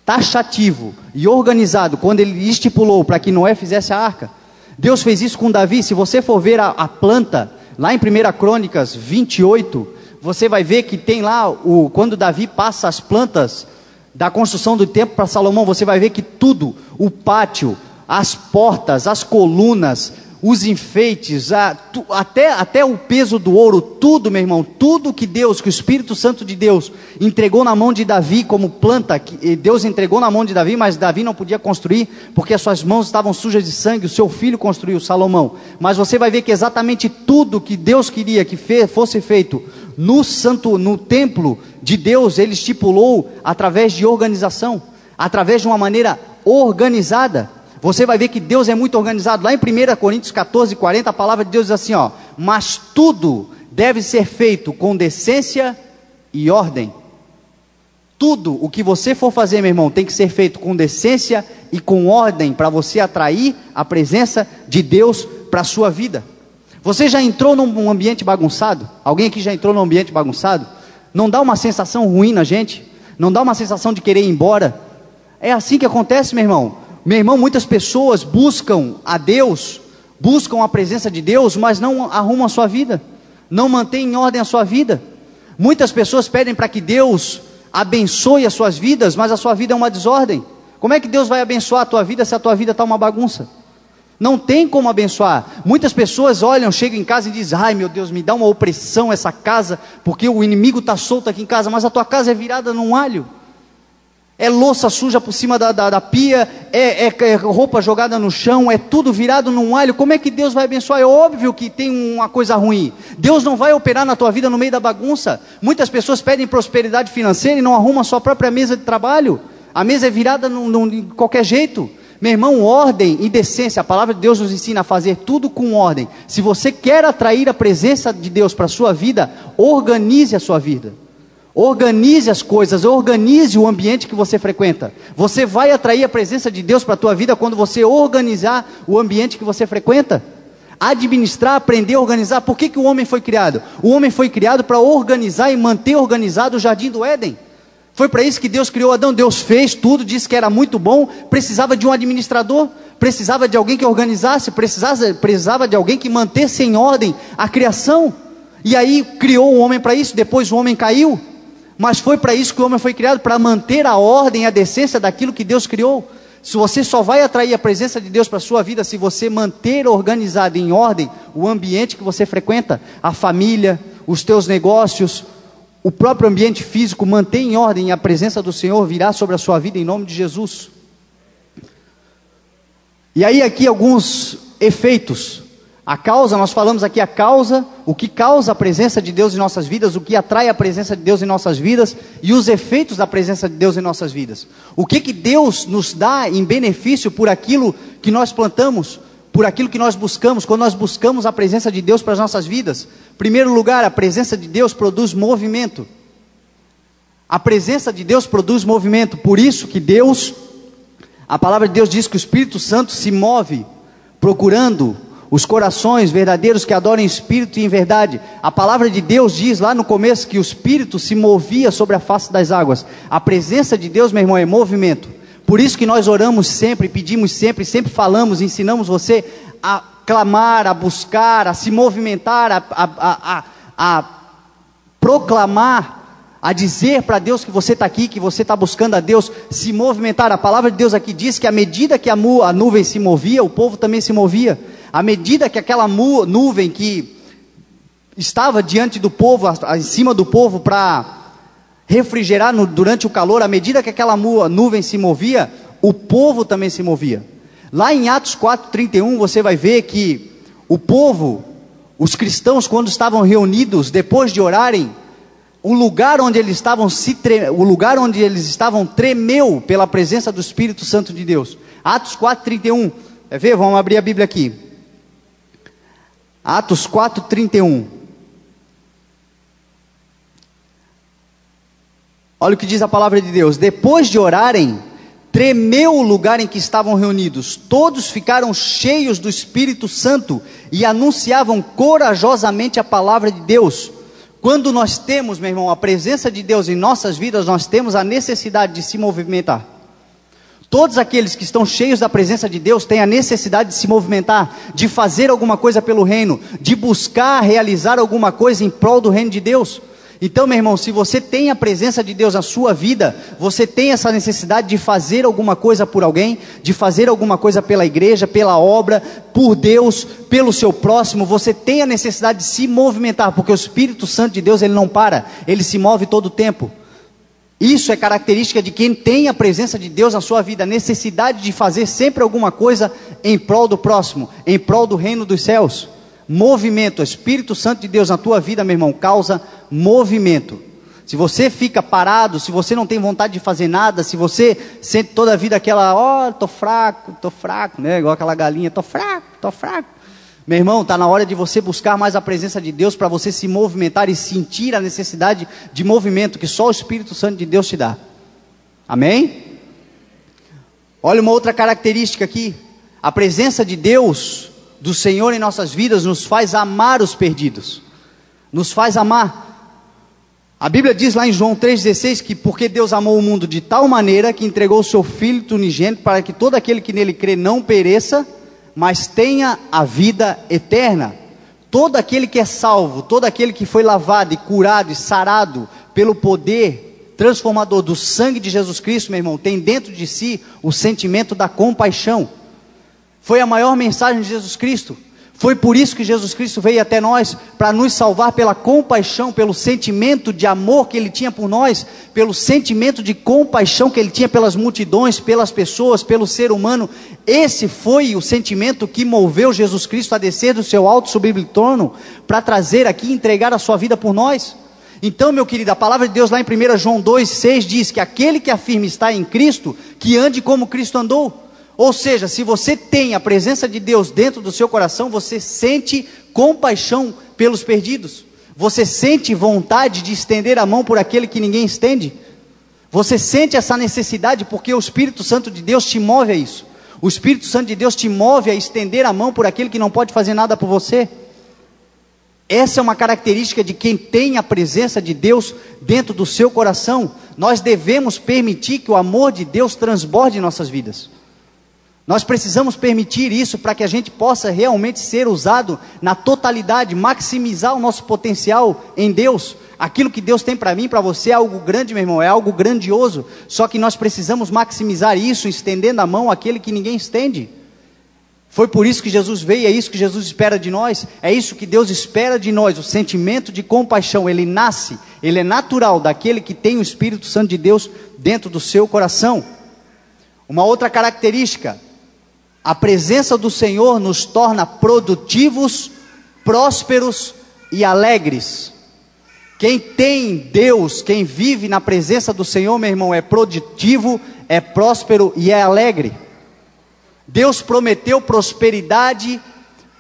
taxativo e organizado quando ele estipulou para que Noé fizesse a arca. Deus fez isso com Davi. Se você for ver a planta, lá em 1 Crônicas 28, você vai ver que tem lá, quando Davi passa as plantas da construção do templo para Salomão, você vai ver que tudo, o pátio, as portas, as colunas, os enfeites, até o peso do ouro, tudo, meu irmão, tudo que o Espírito Santo de Deus entregou na mão de Davi como planta, que Deus entregou na mão de Davi, mas Davi não podia construir, porque as suas mãos estavam sujas de sangue. O seu filho construiu, Salomão. Mas você vai ver que exatamente tudo que Deus queria que fosse feito no templo de Deus, ele estipulou através de organização, através de uma maneira organizada. Você vai ver que Deus é muito organizado. Lá em 1 Coríntios 14, 40, a palavra de Deus diz assim ó: mas tudo deve ser feito com decência e ordem. Tudo o que você for fazer, meu irmão, tem que ser feito com decência e com ordem, para você atrair a presença de Deus para a sua vida. Você já entrou num ambiente bagunçado? Alguém aqui já entrou num ambiente bagunçado? Não dá uma sensação ruim na gente? Não dá uma sensação de querer ir embora? É assim que acontece, meu irmão. Meu irmão, muitas pessoas buscam a Deus, buscam a presença de Deus, mas não arrumam a sua vida, não mantêm em ordem a sua vida. Muitas pessoas pedem para que Deus abençoe as suas vidas, mas a sua vida é uma desordem. Como é que Deus vai abençoar a tua vida se a tua vida está uma bagunça? Não tem como abençoar. Muitas pessoas chegam em casa e dizem: ai meu Deus, me dá uma opressão essa casa, porque o inimigo está solto aqui em casa. Mas a tua casa é virada num alho. É louça suja por cima da pia, é roupa jogada no chão, é tudo virado num alho. Como é que Deus vai abençoar? É óbvio que tem uma coisa ruim. Deus não vai operar na tua vida no meio da bagunça. Muitas pessoas pedem prosperidade financeira e não arrumam a sua própria mesa de trabalho. A mesa é virada de qualquer jeito. Meu irmão, ordem e decência. A palavra de Deus nos ensina a fazer tudo com ordem. Se você quer atrair a presença de Deus para a sua vida, organize a sua vida. Organize as coisas, organize o ambiente que você frequenta. Você vai atrair a presença de Deus para a tua vida quando você organizar o ambiente que você frequenta. Administrar, aprender a organizar. Por que o homem foi criado? O homem foi criado para organizar e manter organizado o jardim do Éden. Foi para isso que Deus criou Adão. Deus fez tudo, disse que era muito bom, precisava de um administrador, precisava de alguém que organizasse, precisava de alguém que mantesse em ordem a criação. E aí criou o homem para isso. Depois o homem caiu. Mas foi para isso que o homem foi criado, para manter a ordem e a decência daquilo que Deus criou. Se você só vai atrair a presença de Deus para a sua vida, se você manter organizado em ordem o ambiente que você frequenta, a família, os teus negócios, o próprio ambiente físico, manter em ordem, e a presença do Senhor virá sobre a sua vida em nome de Jesus. E aí aqui alguns efeitos. A causa, nós falamos aqui a causa, o que causa a presença de Deus em nossas vidas, o que atrai a presença de Deus em nossas vidas, e os efeitos da presença de Deus em nossas vidas. O que Deus nos dá em benefício por aquilo que nós plantamos, por aquilo que nós buscamos, quando nós buscamos a presença de Deus para as nossas vidas. Em primeiro lugar, a presença de Deus produz movimento. A presença de Deus produz movimento, por isso que a palavra de Deus diz que o Espírito Santo se move, procurando os corações verdadeiros que adoram em espírito e em verdade. A palavra de Deus diz lá no começo que o Espírito se movia sobre a face das águas. A presença de Deus, meu irmão, é movimento. Por isso que nós oramos sempre, pedimos sempre, sempre falamos, ensinamos você a clamar, a buscar, a se movimentar, a proclamar, a dizer para Deus que você está aqui, que você está buscando a Deus, se movimentar. A palavra de Deus aqui diz que à medida que a nuvem se movia, o povo também se movia. À medida que aquela nuvem que estava diante do povo, em cima do povo para refrigerar durante o calor, à medida que aquela nuvem se movia, o povo também se movia. Lá em Atos 4:31 você vai ver que o povo, os cristãos, quando estavam reunidos, depois de orarem, o lugar onde eles estavam tremeu pela presença do Espírito Santo de Deus. Atos 4:31, quer ver? Vamos abrir a Bíblia aqui. Atos 4:31. Olha o que diz a palavra de Deus. Depois de orarem, tremeu o lugar em que estavam reunidos. Todos ficaram cheios do Espírito Santo e anunciavam corajosamente a palavra de Deus. Quando nós temos, meu irmão, a presença de Deus em nossas vidas, nós temos a necessidade de se movimentar. Todos aqueles que estão cheios da presença de Deus têm a necessidade de se movimentar, de fazer alguma coisa pelo reino, de buscar realizar alguma coisa em prol do reino de Deus. Então, meu irmão, se você tem a presença de Deus na sua vida, você tem essa necessidade de fazer alguma coisa por alguém, de fazer alguma coisa pela igreja, pela obra, por Deus, pelo seu próximo. Você tem a necessidade de se movimentar, porque o Espírito Santo de Deus, ele não para, ele se move todo o tempo. Isso é característica de quem tem a presença de Deus na sua vida, a necessidade de fazer sempre alguma coisa em prol do próximo, em prol do reino dos céus. Movimento, o Espírito Santo de Deus na tua vida, meu irmão, causa movimento. Se você fica parado, se você não tem vontade de fazer nada, se você sente toda a vida aquela, tô fraco, né? Igual aquela galinha, tô fraco. Meu irmão, está na hora de você buscar mais a presença de Deus para você se movimentar e sentir a necessidade de movimento que só o Espírito Santo de Deus te dá. Amém? Olha uma outra característica aqui. A presença de Deus, do Senhor em nossas vidas, nos faz amar os perdidos. Nos faz amar. A Bíblia diz lá em João 3,16 que porque Deus amou o mundo de tal maneira que entregou o seu Filho unigênito para que todo aquele que nele crê não pereça, mas tenha a vida eterna. Todo aquele que é salvo, todo aquele que foi lavado e curado e sarado pelo poder transformador do sangue de Jesus Cristo, meu irmão, tem dentro de si o sentimento da compaixão. Foi a maior mensagem de Jesus Cristo. Foi por isso que Jesus Cristo veio até nós, para nos salvar pela compaixão, pelo sentimento de amor que Ele tinha por nós, pelo sentimento de compaixão que Ele tinha pelas multidões, pelas pessoas, pelo ser humano. Esse foi o sentimento que moveu Jesus Cristo a descer do seu alto sublime trono, para trazer aqui e entregar a sua vida por nós. Então, meu querido, a palavra de Deus lá em 1 João 2,6 diz que aquele que afirma estar em Cristo, que ande como Cristo andou. Ou seja, se você tem a presença de Deus dentro do seu coração, você sente compaixão pelos perdidos, você sente vontade de estender a mão por aquele que ninguém estende, você sente essa necessidade porque o Espírito Santo de Deus te move a isso. O Espírito Santo de Deus te move a estender a mão por aquele que não pode fazer nada por você. Essa é uma característica de quem tem a presença de Deus dentro do seu coração. Nós devemos permitir que o amor de Deus transborde em nossas vidas. Nós precisamos permitir isso para que a gente possa realmente ser usado na totalidade, maximizar o nosso potencial em Deus. Aquilo que Deus tem para mim e para você é algo grande, meu irmão, é algo grandioso. Só que nós precisamos maximizar isso, estendendo a mão àquele que ninguém estende. Foi por isso que Jesus veio, é isso que Jesus espera de nós, é isso que Deus espera de nós. O sentimento de compaixão, ele nasce, ele é natural daquele que tem o Espírito Santo de Deus dentro do seu coração. Uma outra característica: a presença do Senhor nos torna produtivos, prósperos e alegres. Quem tem Deus, quem vive na presença do Senhor, meu irmão, é produtivo, é próspero e é alegre. Deus prometeu prosperidade,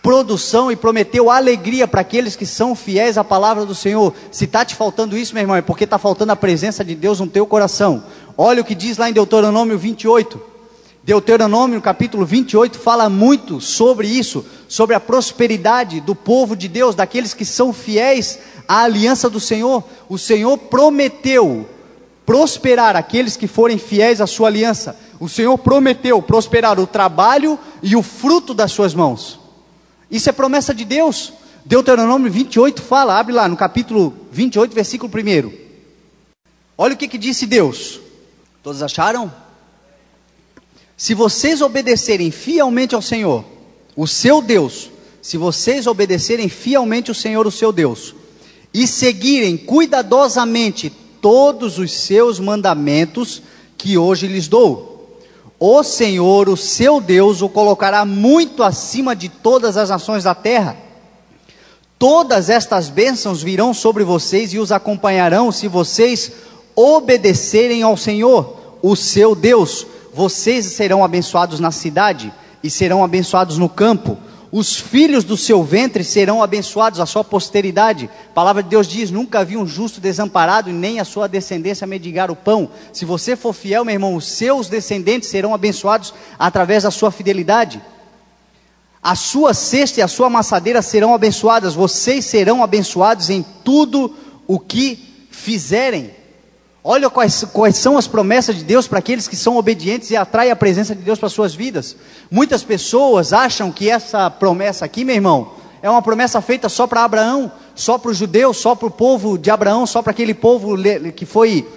produção e prometeu alegria para aqueles que são fiéis à palavra do Senhor. Se está te faltando isso, meu irmão, é porque está faltando a presença de Deus no teu coração. Olha o que diz lá em Deuteronômio 28. Deuteronômio, no capítulo 28, fala muito sobre isso, sobre a prosperidade do povo de Deus, daqueles que são fiéis à aliança do Senhor. O Senhor prometeu prosperar aqueles que forem fiéis à sua aliança. O Senhor prometeu prosperar o trabalho e o fruto das suas mãos. Isso é promessa de Deus. Deuteronômio 28 fala, abre lá no capítulo 28, versículo 1. Olha o que disse Deus. Todos acharam? Se vocês obedecerem fielmente ao Senhor, o seu Deus, se vocês obedecerem fielmente ao Senhor, o seu Deus, e seguirem cuidadosamente todos os seus mandamentos que hoje lhes dou, o Senhor, o seu Deus, o colocará muito acima de todas as nações da terra. Todas estas bênçãos virão sobre vocês e os acompanharão se vocês obedecerem ao Senhor, o seu Deus. Vocês serão abençoados na cidade e serão abençoados no campo. Os filhos do seu ventre serão abençoados, a sua posteridade. A palavra de Deus diz: nunca vi um justo desamparado e nem a sua descendência mendigar o pão. Se você for fiel, meu irmão, os seus descendentes serão abençoados através da sua fidelidade. A sua cesta e a sua amassadeira serão abençoadas. Vocês serão abençoados em tudo o que fizerem. Olha quais são as promessas de Deus para aqueles que são obedientes e atraem a presença de Deus para suas vidas. Muitas pessoas acham que essa promessa aqui, meu irmão, é uma promessa feita só para Abraão, só para os judeus, só para o povo de Abraão, só para aquele povo que foi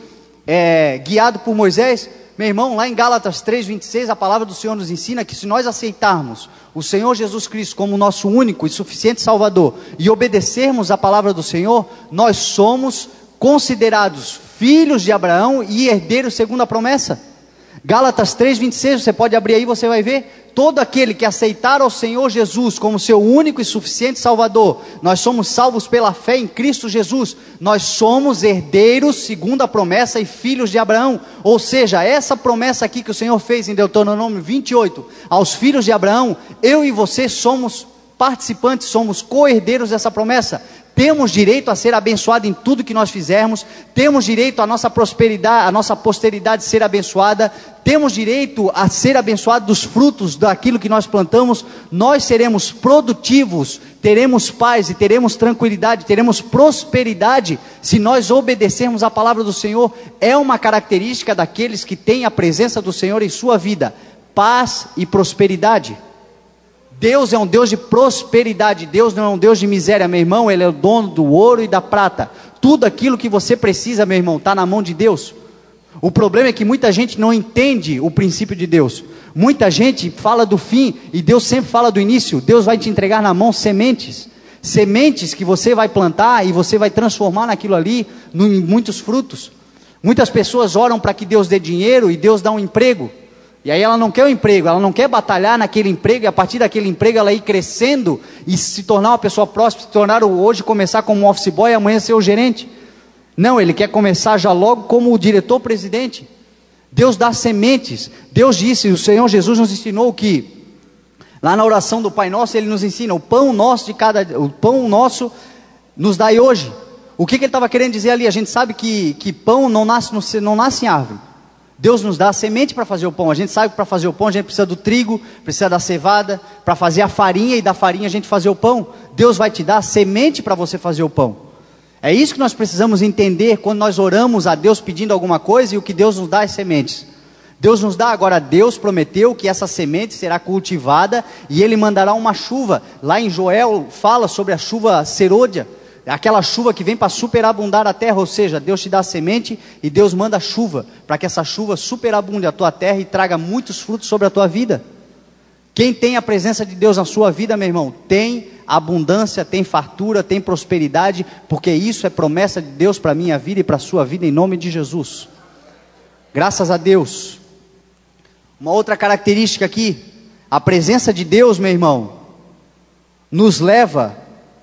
guiado por Moisés. Meu irmão, lá em Gálatas 3:26, a palavra do Senhor nos ensina que se nós aceitarmos o Senhor Jesus Cristo como nosso único e suficiente Salvador e obedecermos a palavra do Senhor, nós somos considerados filhos de Abraão e herdeiros segundo a promessa. Gálatas 3:26, você pode abrir aí, você vai ver. Todo aquele que aceitar ao Senhor Jesus como seu único e suficiente Salvador, nós somos salvos pela fé em Cristo Jesus. Nós somos herdeiros segundo a promessa e filhos de Abraão. Ou seja, essa promessa aqui que o Senhor fez em Deuteronômio 28 aos filhos de Abraão, eu e você somos participantes, somos co-herdeiros dessa promessa. Temos direito a ser abençoado em tudo que nós fizermos, temos direito a nossa prosperidade, a nossa posteridade ser abençoada, temos direito a ser abençoado dos frutos daquilo que nós plantamos. Nós seremos produtivos, teremos paz e teremos tranquilidade, teremos prosperidade se nós obedecermos à palavra do Senhor. É uma característica daqueles que têm a presença do Senhor em sua vida, paz e prosperidade. Deus é um Deus de prosperidade, Deus não é um Deus de miséria, meu irmão. Ele é o dono do ouro e da prata. Tudo aquilo que você precisa, meu irmão, está na mão de Deus. O problema é que muita gente não entende o princípio de Deus. Muita gente fala do fim e Deus sempre fala do início. Deus vai te entregar na mão sementes. Sementes que você vai plantar e você vai transformar naquilo ali em muitos frutos. Muitas pessoas oram para que Deus dê dinheiro e Deus dá um emprego. E aí ela não quer o emprego, ela não quer batalhar naquele emprego, e a partir daquele emprego ela ir crescendo e se tornar uma pessoa próspera, se tornar hoje, começar como um office boy e amanhã ser o gerente. Não, ele quer começar já logo como o diretor-presidente. Deus dá sementes. Deus disse, o Senhor Jesus nos ensinou que, lá na oração do Pai Nosso, Ele nos ensina, o pão nosso nos dai hoje. O que ele estava querendo dizer ali? A gente sabe que pão não nasce em árvore. Deus nos dá a semente para fazer o pão. A gente sabe que para fazer o pão a gente precisa do trigo, precisa da cevada, para fazer a farinha e da farinha a gente fazer o pão. Deus vai te dar a semente para você fazer o pão. É isso que nós precisamos entender quando nós oramos a Deus pedindo alguma coisa e o que Deus nos dá é sementes. Deus nos dá, agora Deus prometeu que essa semente será cultivada e Ele mandará uma chuva. Lá em Joel fala sobre a chuva serôdia. Aquela chuva que vem para superabundar a terra, ou seja, Deus te dá a semente e Deus manda a chuva, para que essa chuva superabunde a tua terra e traga muitos frutos sobre a tua vida. Quem tem a presença de Deus na sua vida, meu irmão, tem abundância, tem fartura, tem prosperidade, porque isso é promessa de Deus para a minha vida e para a sua vida, em nome de Jesus. Graças a Deus. Uma outra característica aqui, a presença de Deus, meu irmão, nos leva,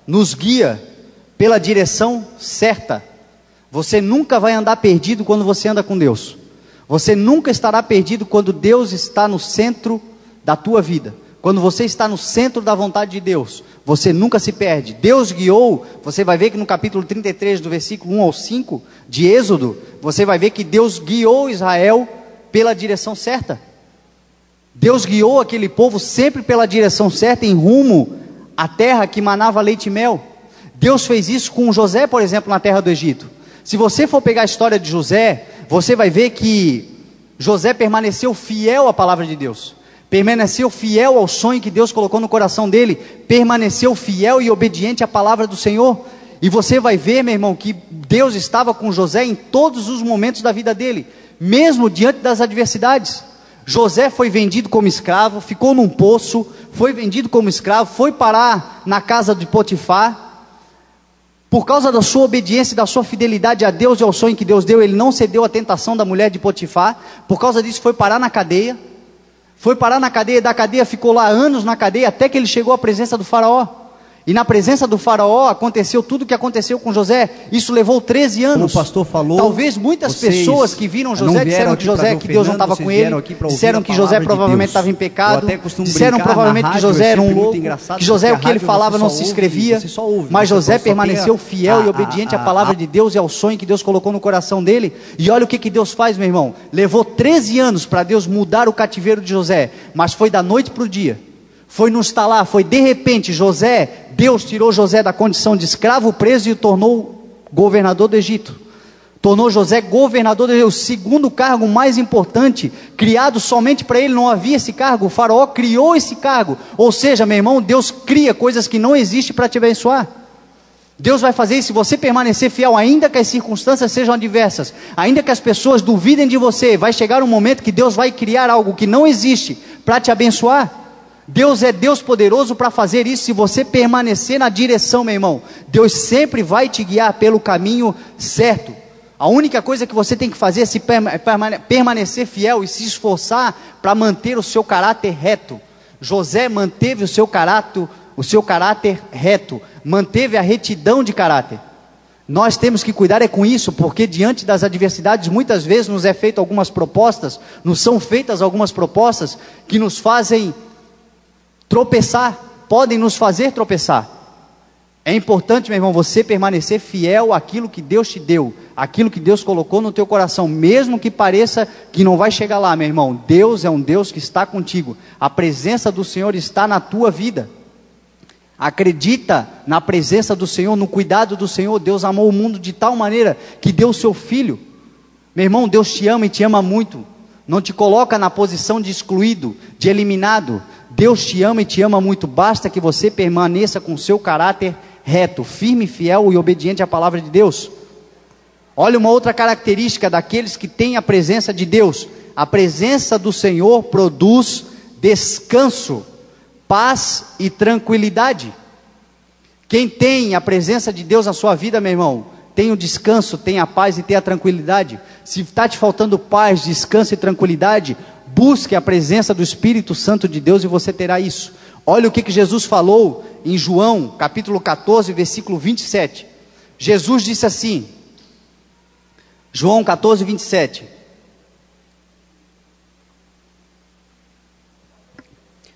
nos guia pela direção certa. Você nunca vai andar perdido quando você anda com Deus. Você nunca estará perdido quando Deus está no centro da tua vida. Quando você está no centro da vontade de Deus, você nunca se perde. Deus guiou, você vai ver que no capítulo 33, do versículo 1 ao 5 de Êxodo, você vai ver que Deus guiou Israel pela direção certa. Deus guiou aquele povo sempre pela direção certa, em rumo à terra que manava leite e mel. Deus fez isso com José, por exemplo, na terra do Egito. Se você for pegar a história de José, você vai ver que José permaneceu fiel à palavra de Deus, permaneceu fiel ao sonho que Deus colocou no coração dele, permaneceu fiel e obediente à palavra do Senhor. E você vai ver, meu irmão, que Deus estava com José em todos os momentos da vida dele, mesmo diante das adversidades. José foi vendido como escravo, ficou num poço, foi vendido como escravo, foi parar na casa de Potifar. Por causa da sua obediência e da sua fidelidade a Deus e ao sonho que Deus deu, ele não cedeu à tentação da mulher de Potifar. Por causa disso foi parar na cadeia. Foi parar na cadeia, da cadeia ficou lá anos na cadeia, até que ele chegou à presença do faraó. E na presença do faraó aconteceu tudo o que aconteceu com José. Isso levou 13 anos. Como o pastor falou, talvez muitas pessoas que viram José disseram que José, que Deus não estava com ele, disseram que José provavelmente estava em pecado, disseram provavelmente que José era um louco, que José o que ele falava não se escrevia, mas José permaneceu fiel e obediente à palavra de Deus e ao sonho que Deus colocou no coração dele. E olha o que Deus faz, meu irmão, levou 13 anos para Deus mudar o cativeiro de José, mas foi da noite para o dia. Foi no estalar, foi de repente. Deus tirou José da condição de escravo preso e o tornou governador do Egito. Tornou José governador do Egito, o segundo cargo mais importante, criado somente para ele, não havia esse cargo, o faraó criou esse cargo. Ou seja, meu irmão, Deus cria coisas que não existem para te abençoar. Deus vai fazer isso se você permanecer fiel, ainda que as circunstâncias sejam adversas, ainda que as pessoas duvidem de você, vai chegar um momento que Deus vai criar algo que não existe para te abençoar. Deus é Deus poderoso para fazer isso, se você permanecer na direção, meu irmão. Deus sempre vai te guiar pelo caminho certo. A única coisa que você tem que fazer é se permanecer fiel e se esforçar para manter o seu caráter reto. José manteve o seu caráter reto, manteve a retidão de caráter. Nós temos que cuidar com isso, porque diante das adversidades, muitas vezes nos são feitas algumas propostas que nos fazem tropeçar, podem nos fazer tropeçar. É importante, meu irmão, você permanecer fiel àquilo que Deus te deu, àquilo que Deus colocou no teu coração, mesmo que pareça que não vai chegar lá, meu irmão. Deus é um Deus que está contigo, a presença do Senhor está na tua vida. Acredita na presença do Senhor, no cuidado do Senhor. Deus amou o mundo de tal maneira que deu o seu Filho. Meu irmão, Deus te ama e te ama muito, não te coloca na posição de excluído, de eliminado. Deus te ama e te ama muito, basta que você permaneça com o seu caráter reto, firme, fiel e obediente à palavra de Deus. Olha uma outra característica daqueles que têm a presença de Deus: a presença do Senhor produz descanso, paz e tranquilidade. Quem tem a presença de Deus na sua vida, meu irmão, tem o descanso, tem a paz e tem a tranquilidade. Se está te faltando paz, descanso e tranquilidade, busque a presença do Espírito Santo de Deus e você terá isso. Olha o que Jesus falou em João, capítulo 14, versículo 27. Jesus disse assim, João 14, 27.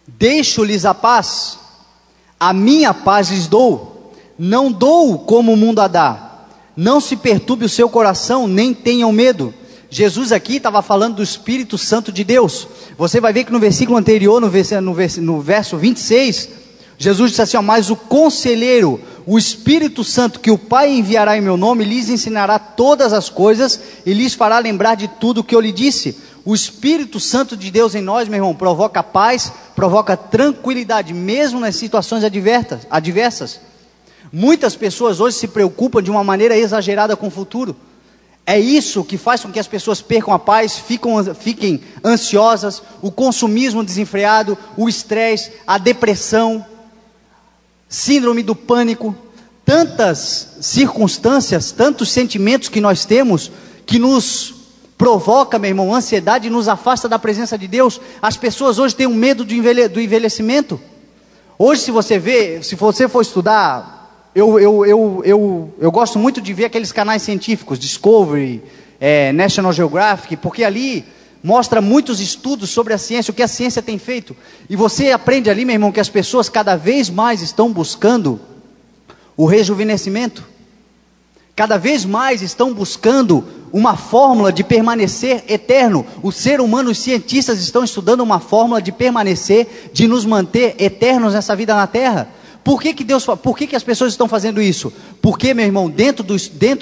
Deixo-lhes a paz, a minha paz lhes dou, não dou como o mundo a dá. Não se perturbe o seu coração, nem tenham medo. Jesus aqui estava falando do Espírito Santo de Deus. Você vai ver que no versículo anterior, no verso 26, Jesus disse assim, mas o conselheiro, o Espírito Santo, que o Pai enviará em meu nome, lhes ensinará todas as coisas e lhes fará lembrar de tudo o que eu lhe disse. O Espírito Santo de Deus em nós, meu irmão, provoca paz, provoca tranquilidade, mesmo nas situações adversas. Muitas pessoas hoje se preocupam de uma maneira exagerada com o futuro. É isso que faz com que as pessoas percam a paz, fiquem ansiosas, o consumismo desenfreado, o estresse, a depressão, síndrome do pânico, tantas circunstâncias, tantos sentimentos que nós temos, que nos provoca, meu irmão, ansiedade e nos afasta da presença de Deus. As pessoas hoje têm um medo do envelhecimento. Hoje, se você for estudar, eu gosto muito de ver aqueles canais científicos, Discovery, National Geographic, porque ali mostra muitos estudos sobre a ciência, o que a ciência tem feito, e você aprende ali, meu irmão, que as pessoas cada vez mais estão buscando o rejuvenescimento, cada vez mais estão buscando uma fórmula de permanecer eterno. O ser humano, os cientistas estão estudando uma fórmula de permanecer, de nos manter eternos nessa vida na terra. Por que as pessoas estão fazendo isso? Porque, meu irmão, dentro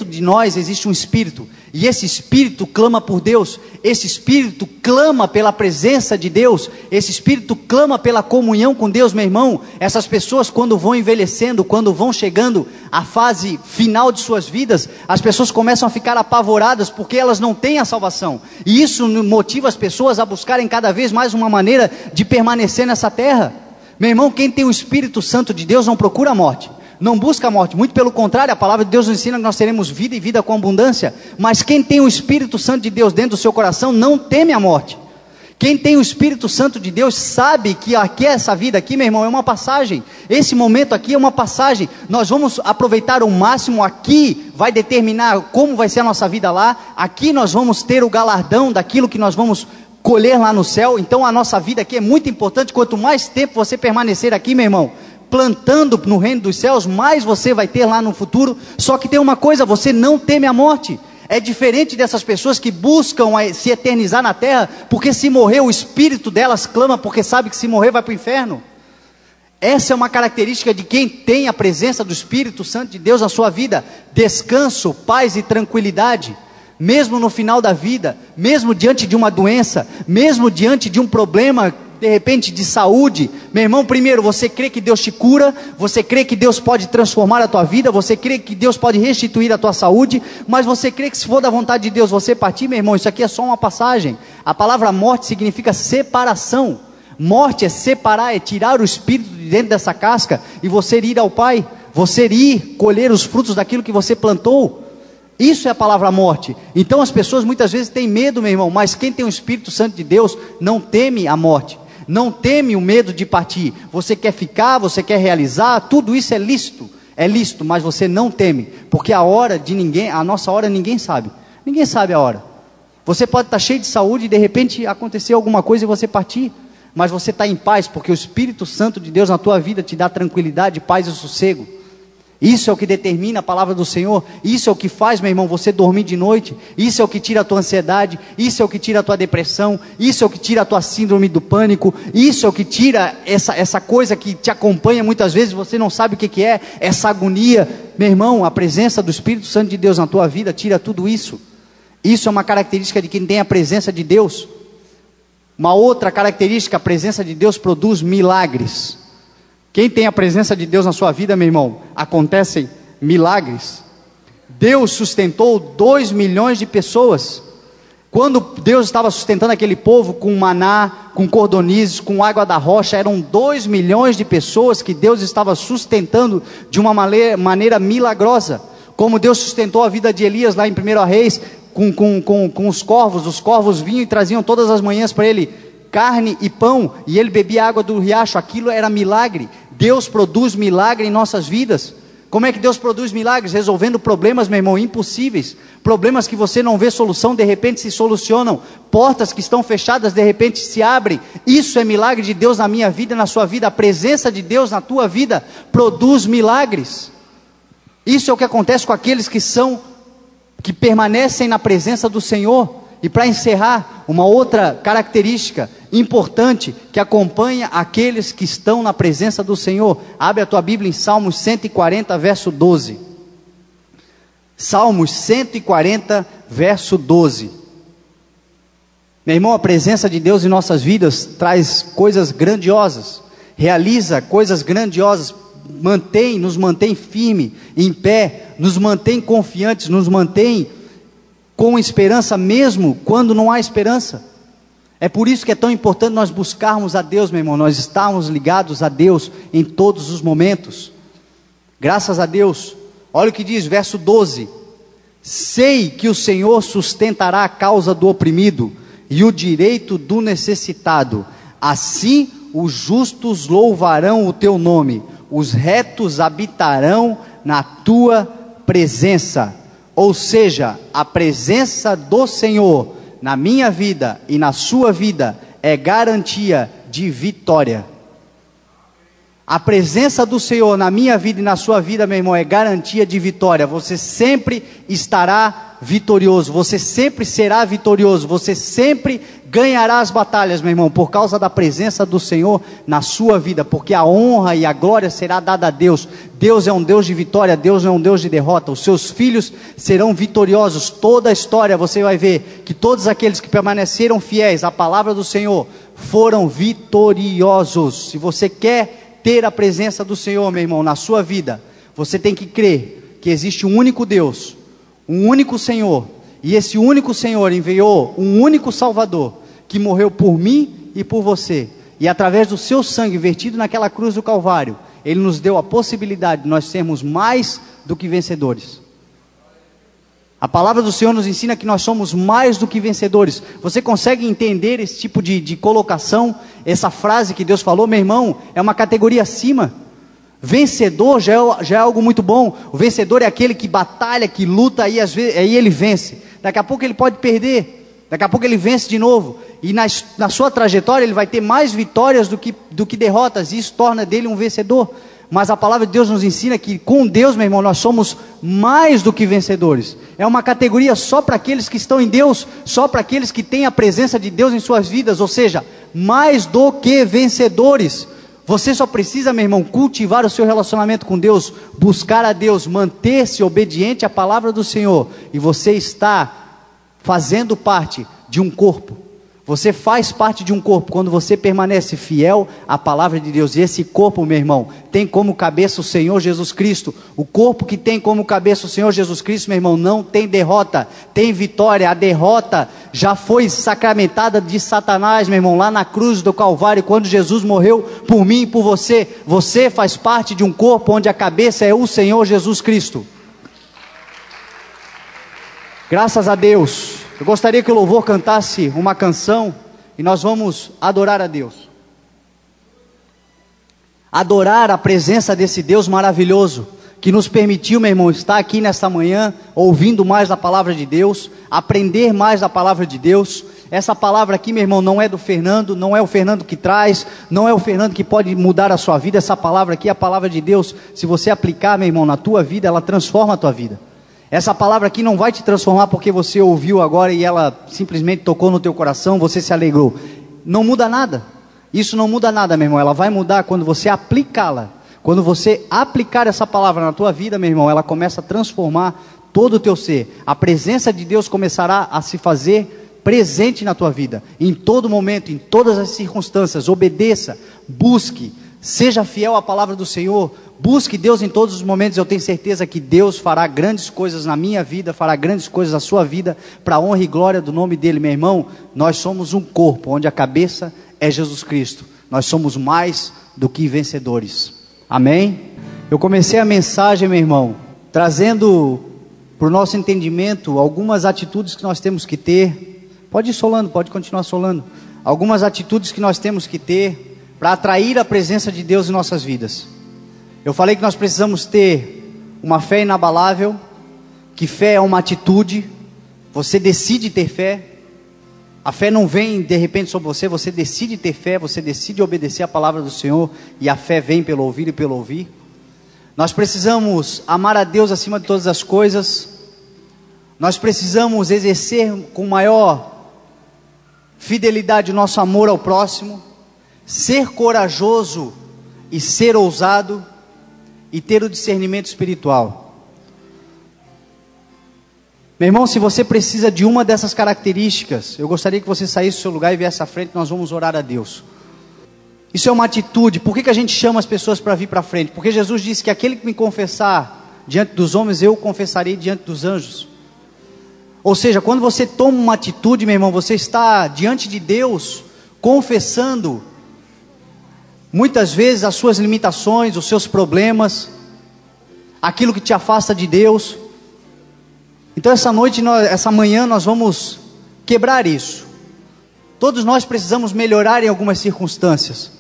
de nós existe um espírito, e esse espírito clama por Deus, esse espírito clama pela presença de Deus, esse espírito clama pela comunhão com Deus, meu irmão. Essas pessoas, quando vão envelhecendo, quando vão chegando à fase final de suas vidas, as pessoas começam a ficar apavoradas, porque elas não têm a salvação, e isso motiva as pessoas a buscarem cada vez mais uma maneira de permanecer nessa terra. Meu irmão, quem tem o Espírito Santo de Deus não procura a morte, não busca a morte, muito pelo contrário, a palavra de Deus nos ensina que nós teremos vida e vida com abundância. Mas quem tem o Espírito Santo de Deus dentro do seu coração não teme a morte. Quem tem o Espírito Santo de Deus sabe que aqui, essa vida aqui, meu irmão, é uma passagem. Esse momento aqui é uma passagem. Nós vamos aproveitar o máximo aqui, vai determinar como vai ser a nossa vida lá. Aqui nós vamos ter o galardão daquilo que nós vamos colher lá no céu. Então a nossa vida aqui é muito importante. Quanto mais tempo você permanecer aqui, meu irmão, plantando no reino dos céus, mais você vai ter lá no futuro. Só que tem uma coisa, você não teme a morte. É diferente dessas pessoas que buscam se eternizar na terra, porque se morrer o espírito delas clama, porque sabe que se morrer vai para o inferno. Essa é uma característica de quem tem a presença do Espírito Santo de Deus na sua vida: descanso, paz e tranquilidade. Mesmo no final da vida, mesmo diante de uma doença, mesmo diante de um problema, de repente, de saúde, meu irmão, primeiro, você crê que Deus te cura, você crê que Deus pode transformar a tua vida, você crê que Deus pode restituir a tua saúde, mas você crê que se for da vontade de Deus você partir, meu irmão, isso aqui é só uma passagem. A palavra morte significa separação. Morte é separar, é tirar o espírito de dentro dessa casca, e você ir ao Pai, você ir colher os frutos daquilo que você plantou. Isso é a palavra morte. Então as pessoas muitas vezes têm medo, meu irmão, mas quem tem o Espírito Santo de Deus não teme a morte, não teme o medo de partir. Você quer ficar, você quer realizar, tudo isso é lícito, mas você não teme, porque a hora de ninguém, a nossa hora ninguém sabe a hora. Você pode estar cheio de saúde e de repente acontecer alguma coisa e você partir, mas você está em paz, porque o Espírito Santo de Deus na tua vida te dá tranquilidade, paz e sossego. Isso é o que determina a palavra do Senhor. Isso é o que faz, meu irmão, você dormir de noite. Isso é o que tira a tua ansiedade. Isso é o que tira a tua depressão. Isso é o que tira a tua síndrome do pânico. Isso é o que tira essa coisa que te acompanha muitas vezes, você não sabe o que é, essa agonia. Meu irmão, a presença do Espírito Santo de Deus na tua vida tira tudo isso. Isso é uma característica de quem tem a presença de Deus. Uma outra característica, a presença de Deus produz milagres. Quem tem a presença de Deus na sua vida, meu irmão, acontecem milagres. Deus sustentou 2 milhões de pessoas. Quando Deus estava sustentando aquele povo com maná, com cordonizes, com água da rocha, eram 2 milhões de pessoas que Deus estava sustentando de uma maneira milagrosa. Como Deus sustentou a vida de Elias lá em 1 Reis, com os corvos vinham e traziam todas as manhãs para ele carne e pão, e ele bebia água do riacho. Aquilo era milagre. Deus produz milagre em nossas vidas. Como é que Deus produz milagres? Resolvendo problemas, meu irmão, impossíveis. Problemas que você não vê solução, de repente se solucionam. Portas que estão fechadas, de repente se abrem. Isso é milagre de Deus na minha vida e na sua vida. A presença de Deus na tua vida produz milagres. Isso é o que acontece com aqueles que permanecem na presença do Senhor. E para encerrar, uma outra característica importante que acompanha aqueles que estão na presença do Senhor. Abre a tua Bíblia em Salmos 140, verso 12. Salmos 140, verso 12. Meu irmão, a presença de Deus em nossas vidas traz coisas grandiosas, realiza coisas grandiosas, nos mantém firme, em pé, nos mantém confiantes, nos mantém com esperança mesmo quando não há esperança. É por isso que é tão importante nós buscarmos a Deus, meu irmão, nós estarmos ligados a Deus em todos os momentos. Graças a Deus. Olha o que diz, verso 12: sei que o Senhor sustentará a causa do oprimido e o direito do necessitado. Assim os justos louvarão o teu nome, os retos habitarão na tua presença. Ou seja, a presença do Senhor na minha vida e na sua vida é garantia de vitória. A presença do Senhor na minha vida e na sua vida, meu irmão, é garantia de vitória. Você sempre estará vitorioso, você sempre será vitorioso, você sempre ganhará as batalhas, meu irmão, por causa da presença do Senhor na sua vida, porque a honra e a glória será dada a Deus. Deus é um Deus de vitória, Deus não é um Deus de derrota. Os seus filhos serão vitoriosos. Toda a história você vai ver que todos aqueles que permaneceram fiéis à palavra do Senhor foram vitoriosos. Se você quer ter a presença do Senhor, meu irmão, na sua vida, você tem que crer que existe um único Deus, um único Senhor, e esse único Senhor enviou um único Salvador, que morreu por mim e por você, e através do seu sangue vertido naquela cruz do Calvário, Ele nos deu a possibilidade de nós sermos mais do que vencedores. A palavra do Senhor nos ensina que nós somos mais do que vencedores. Você consegue entender esse tipo de colocação? Essa frase que Deus falou, meu irmão, é uma categoria acima. Vencedor já é algo muito bom. O vencedor é aquele que batalha, que luta, e às vezes, aí ele vence. Daqui a pouco ele pode perder, daqui a pouco ele vence de novo. E na sua trajetória ele vai ter mais vitórias do que derrotas, e isso torna dele um vencedor. Mas a palavra de Deus nos ensina que com Deus, meu irmão, nós somos mais do que vencedores. É uma categoria só para aqueles que estão em Deus, só para aqueles que têm a presença de Deus em suas vidas, ou seja, mais do que vencedores. Você só precisa, meu irmão, cultivar o seu relacionamento com Deus, buscar a Deus, manter-se obediente à palavra do Senhor, e você está fazendo parte de um corpo. Você faz parte de um corpo quando você permanece fiel à palavra de Deus. E esse corpo, meu irmão, tem como cabeça o Senhor Jesus Cristo. O corpo que tem como cabeça o Senhor Jesus Cristo, meu irmão, não tem derrota, tem vitória. A derrota já foi sacramentada de Satanás, meu irmão, lá na cruz do Calvário, quando Jesus morreu por mim e por você. Você faz parte de um corpo onde a cabeça é o Senhor Jesus Cristo. Graças a Deus. Eu gostaria que o louvor cantasse uma canção e nós vamos adorar a Deus. Adorar a presença desse Deus maravilhoso, que nos permitiu, meu irmão, estar aqui nesta manhã, ouvindo mais da palavra de Deus, aprender mais da palavra de Deus. Essa palavra aqui, meu irmão, não é do Fernando, não é o Fernando que traz, não é o Fernando que pode mudar a sua vida. Essa palavra aqui é a palavra de Deus. Se você aplicar, meu irmão, na tua vida, ela transforma a tua vida. Essa palavra aqui não vai te transformar porque você ouviu agora e ela simplesmente tocou no teu coração, você se alegrou. Não muda nada. Isso não muda nada, meu irmão. Ela vai mudar quando você aplicá-la. Quando você aplicar essa palavra na tua vida, meu irmão, ela começa a transformar todo o teu ser. A presença de Deus começará a se fazer presente na tua vida. Em todo momento, em todas as circunstâncias. Obedeça, busque, Seja fiel à palavra do Senhor, busque Deus em todos os momentos. Eu tenho certeza que Deus fará grandes coisas na minha vida, fará grandes coisas na sua vida, para a honra e glória do nome dEle. Meu irmão, nós somos um corpo, onde a cabeça é Jesus Cristo. Nós somos mais do que vencedores. Amém? Eu comecei a mensagem, meu irmão, trazendo para o nosso entendimento algumas atitudes que nós temos que ter. Pode ir solando, pode continuar solando. Algumas atitudes que nós temos que ter para atrair a presença de Deus em nossas vidas. Eu falei que nós precisamos ter uma fé inabalável, que fé é uma atitude. Você decide ter fé. A fé não vem de repente sobre você, você decide ter fé, você decide obedecer a palavra do Senhor, e a fé vem pelo ouvir e pelo ouvir. Nós precisamos amar a Deus acima de todas as coisas. Nós precisamos exercer com maior fidelidade o nosso amor ao próximo, ser corajoso e ser ousado, e ter o discernimento espiritual. Meu irmão, se você precisa de uma dessas características, eu gostaria que você saísse do seu lugar e viesse à frente. Nós vamos orar a Deus. Isso é uma atitude. Por que a gente chama as pessoas para vir para frente? Porque Jesus disse que aquele que me confessar diante dos homens, eu confessarei diante dos anjos. Ou seja, quando você toma uma atitude, meu irmão, você está diante de Deus, confessando muitas vezes as suas limitações, os seus problemas, aquilo que te afasta de Deus. Então essa manhã nós vamos quebrar isso. Todos nós precisamos melhorar em algumas circunstâncias.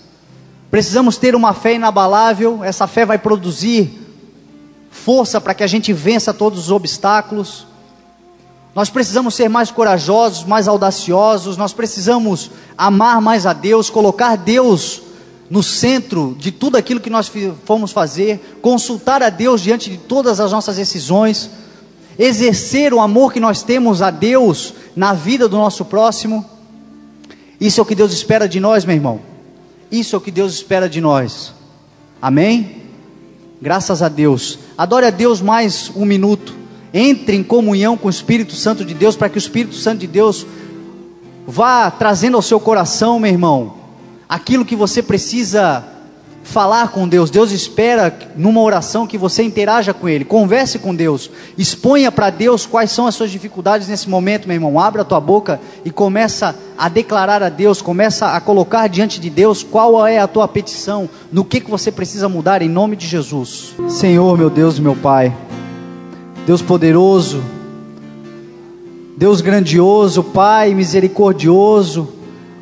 Precisamos ter uma fé inabalável. Essa fé vai produzir força para que a gente vença todos os obstáculos. Nós precisamos ser mais corajosos, mais audaciosos. Nós precisamos amar mais a Deus, colocar Deus no centro de tudo aquilo que nós fomos fazer, consultar a Deus diante de todas as nossas decisões, exercer o amor que nós temos a Deus na vida do nosso próximo. Isso é o que Deus espera de nós, meu irmão. Isso é o que Deus espera de nós. Amém? Graças a Deus. Adore a Deus mais um minuto. Entre em comunhão com o Espírito Santo de Deus, para que o Espírito Santo de Deus vá trazendo ao seu coração, meu irmão, aquilo que você precisa falar com Deus. Deus espera numa oração que você interaja com Ele, converse com Deus, exponha para Deus quais são as suas dificuldades nesse momento, meu irmão. Abra a tua boca e começa a declarar a Deus, começa a colocar diante de Deus qual é a tua petição, no que você precisa mudar, em nome de Jesus. Senhor, meu Deus e meu Pai, Deus poderoso, Deus grandioso, Pai misericordioso,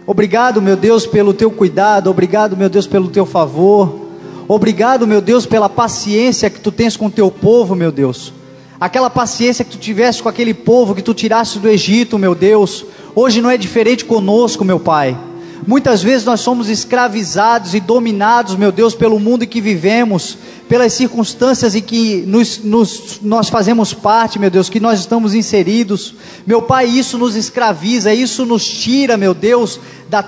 obrigado, meu Deus, pelo teu cuidado. Obrigado, meu Deus, pelo teu favor. Obrigado, meu Deus, pela paciência que tu tens com o teu povo, meu Deus. Aquela paciência que tu tiveste com aquele povo que tu tiraste do Egito, meu Deus, hoje não é diferente conosco, meu Pai. Muitas vezes nós somos escravizados e dominados, meu Deus, pelo mundo em que vivemos, pelas circunstâncias em que nós fazemos parte, meu Deus, que nós estamos inseridos. Meu Pai, isso nos escraviza, isso nos tira, meu Deus, da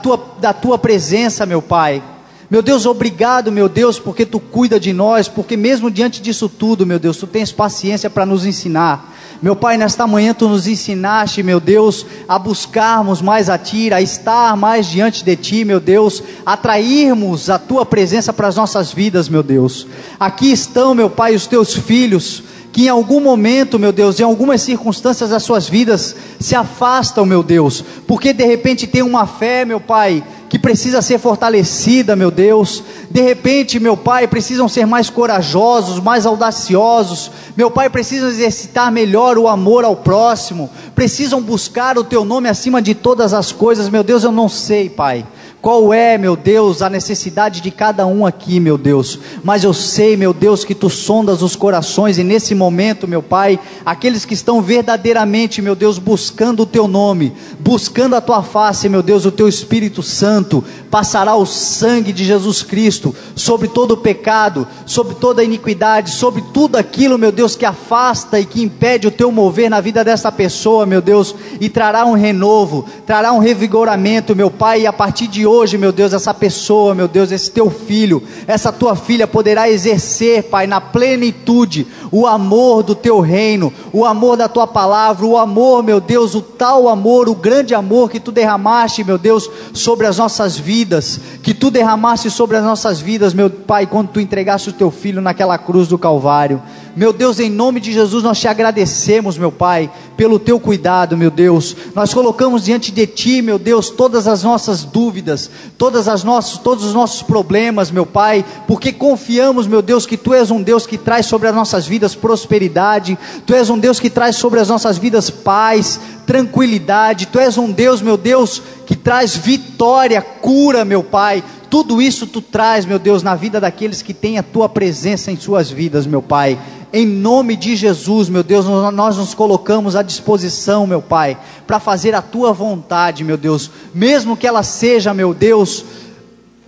tua presença, meu Pai. Meu Deus, obrigado, meu Deus, porque tu cuida de nós, porque mesmo diante disso tudo, meu Deus, tu tens paciência para nos ensinar. Meu Pai, nesta manhã tu nos ensinaste, meu Deus, a buscarmos mais a Ti, a estar mais diante de Ti, meu Deus, atrairmos a Tua presença para as nossas vidas, meu Deus. Aqui estão, meu Pai, os Teus filhos, que em algum momento, meu Deus, em algumas circunstâncias das suas vidas, se afastam, meu Deus, porque de repente tem uma fé, meu Pai, que precisa ser fortalecida, meu Deus. De repente, meu Pai, precisam ser mais corajosos, mais audaciosos. Meu Pai, precisam exercitar melhor o amor ao próximo. Precisam buscar o Teu nome acima de todas as coisas. Meu Deus, eu não sei, Pai, qual é, meu Deus, a necessidade de cada um aqui, meu Deus, mas eu sei, meu Deus, que Tu sondas os corações, e nesse momento, meu Pai, aqueles que estão verdadeiramente, meu Deus, buscando o Teu nome, buscando a Tua face, meu Deus, o Teu Espírito Santo, passará o sangue de Jesus Cristo, sobre todo o pecado, sobre toda a iniquidade, sobre tudo aquilo, meu Deus, que afasta e que impede o Teu mover na vida dessa pessoa, meu Deus, e trará um renovo, trará um revigoramento, meu Pai, e a partir de hoje, meu Deus, essa pessoa, meu Deus, esse teu filho, essa tua filha poderá exercer, Pai, na plenitude, o amor do teu reino, o amor da tua palavra, o amor, meu Deus, o tal amor, o grande amor que tu derramaste, meu Deus, sobre as nossas vidas, que tu derramaste sobre as nossas vidas, meu Pai, quando tu entregaste o teu filho naquela cruz do Calvário. Meu Deus, em nome de Jesus, nós te agradecemos, meu Pai, pelo teu cuidado, meu Deus. Nós colocamos diante de ti, meu Deus, todas as nossas dúvidas, todos os nossos problemas, meu Pai, porque confiamos, meu Deus, que tu és um Deus que traz sobre as nossas vidas prosperidade, tu és um Deus que traz sobre as nossas vidas paz, tranquilidade, tu és um Deus, meu Deus, que traz vitória, cura, meu Pai. Tudo isso tu traz, meu Deus, na vida daqueles que têm a tua presença em suas vidas, meu Pai. Em nome de Jesus, meu Deus, nós nos colocamos à disposição, meu Pai, para fazer a tua vontade, meu Deus, mesmo que ela seja, meu Deus,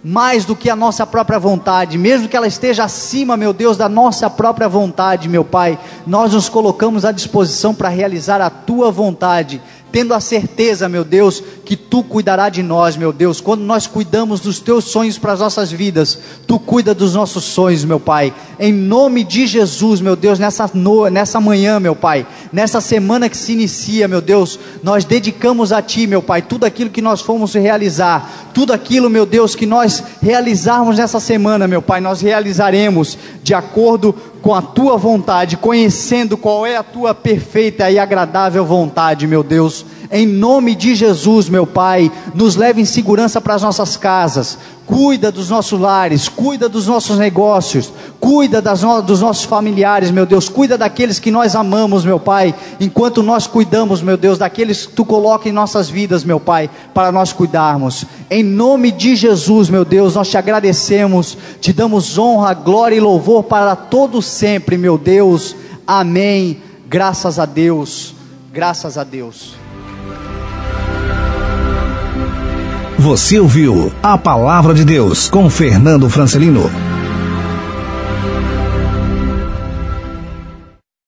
mais do que a nossa própria vontade, mesmo que ela esteja acima, meu Deus, da nossa própria vontade, meu Pai, nós nos colocamos à disposição para realizar a tua vontade, tendo a certeza, meu Deus, que tu cuidará de nós, meu Deus. Quando nós cuidamos dos teus sonhos para as nossas vidas, tu cuida dos nossos sonhos, meu Pai, em nome de Jesus, meu Deus. Nessa manhã, meu Pai, nessa semana que se inicia, meu Deus, nós dedicamos a ti, meu Pai, tudo aquilo que nós fomos realizar, tudo aquilo, meu Deus, que nós realizarmos nessa semana, meu Pai, nós realizaremos de acordo com a tua vontade, conhecendo qual é a tua perfeita e agradável vontade, meu Deus. Em nome de Jesus, meu Pai, nos leve em segurança para as nossas casas, cuida dos nossos lares, cuida dos nossos negócios, cuida dos nossos familiares, meu Deus, cuida daqueles que nós amamos, meu Pai, enquanto nós cuidamos, meu Deus, daqueles que tu coloca em nossas vidas, meu Pai, para nós cuidarmos. Em nome de Jesus, meu Deus, nós te agradecemos, te damos honra, glória e louvor para todo sempre, meu Deus. Amém. Graças a Deus. Graças a Deus. Você ouviu a Palavra de Deus com Fernando Francelino.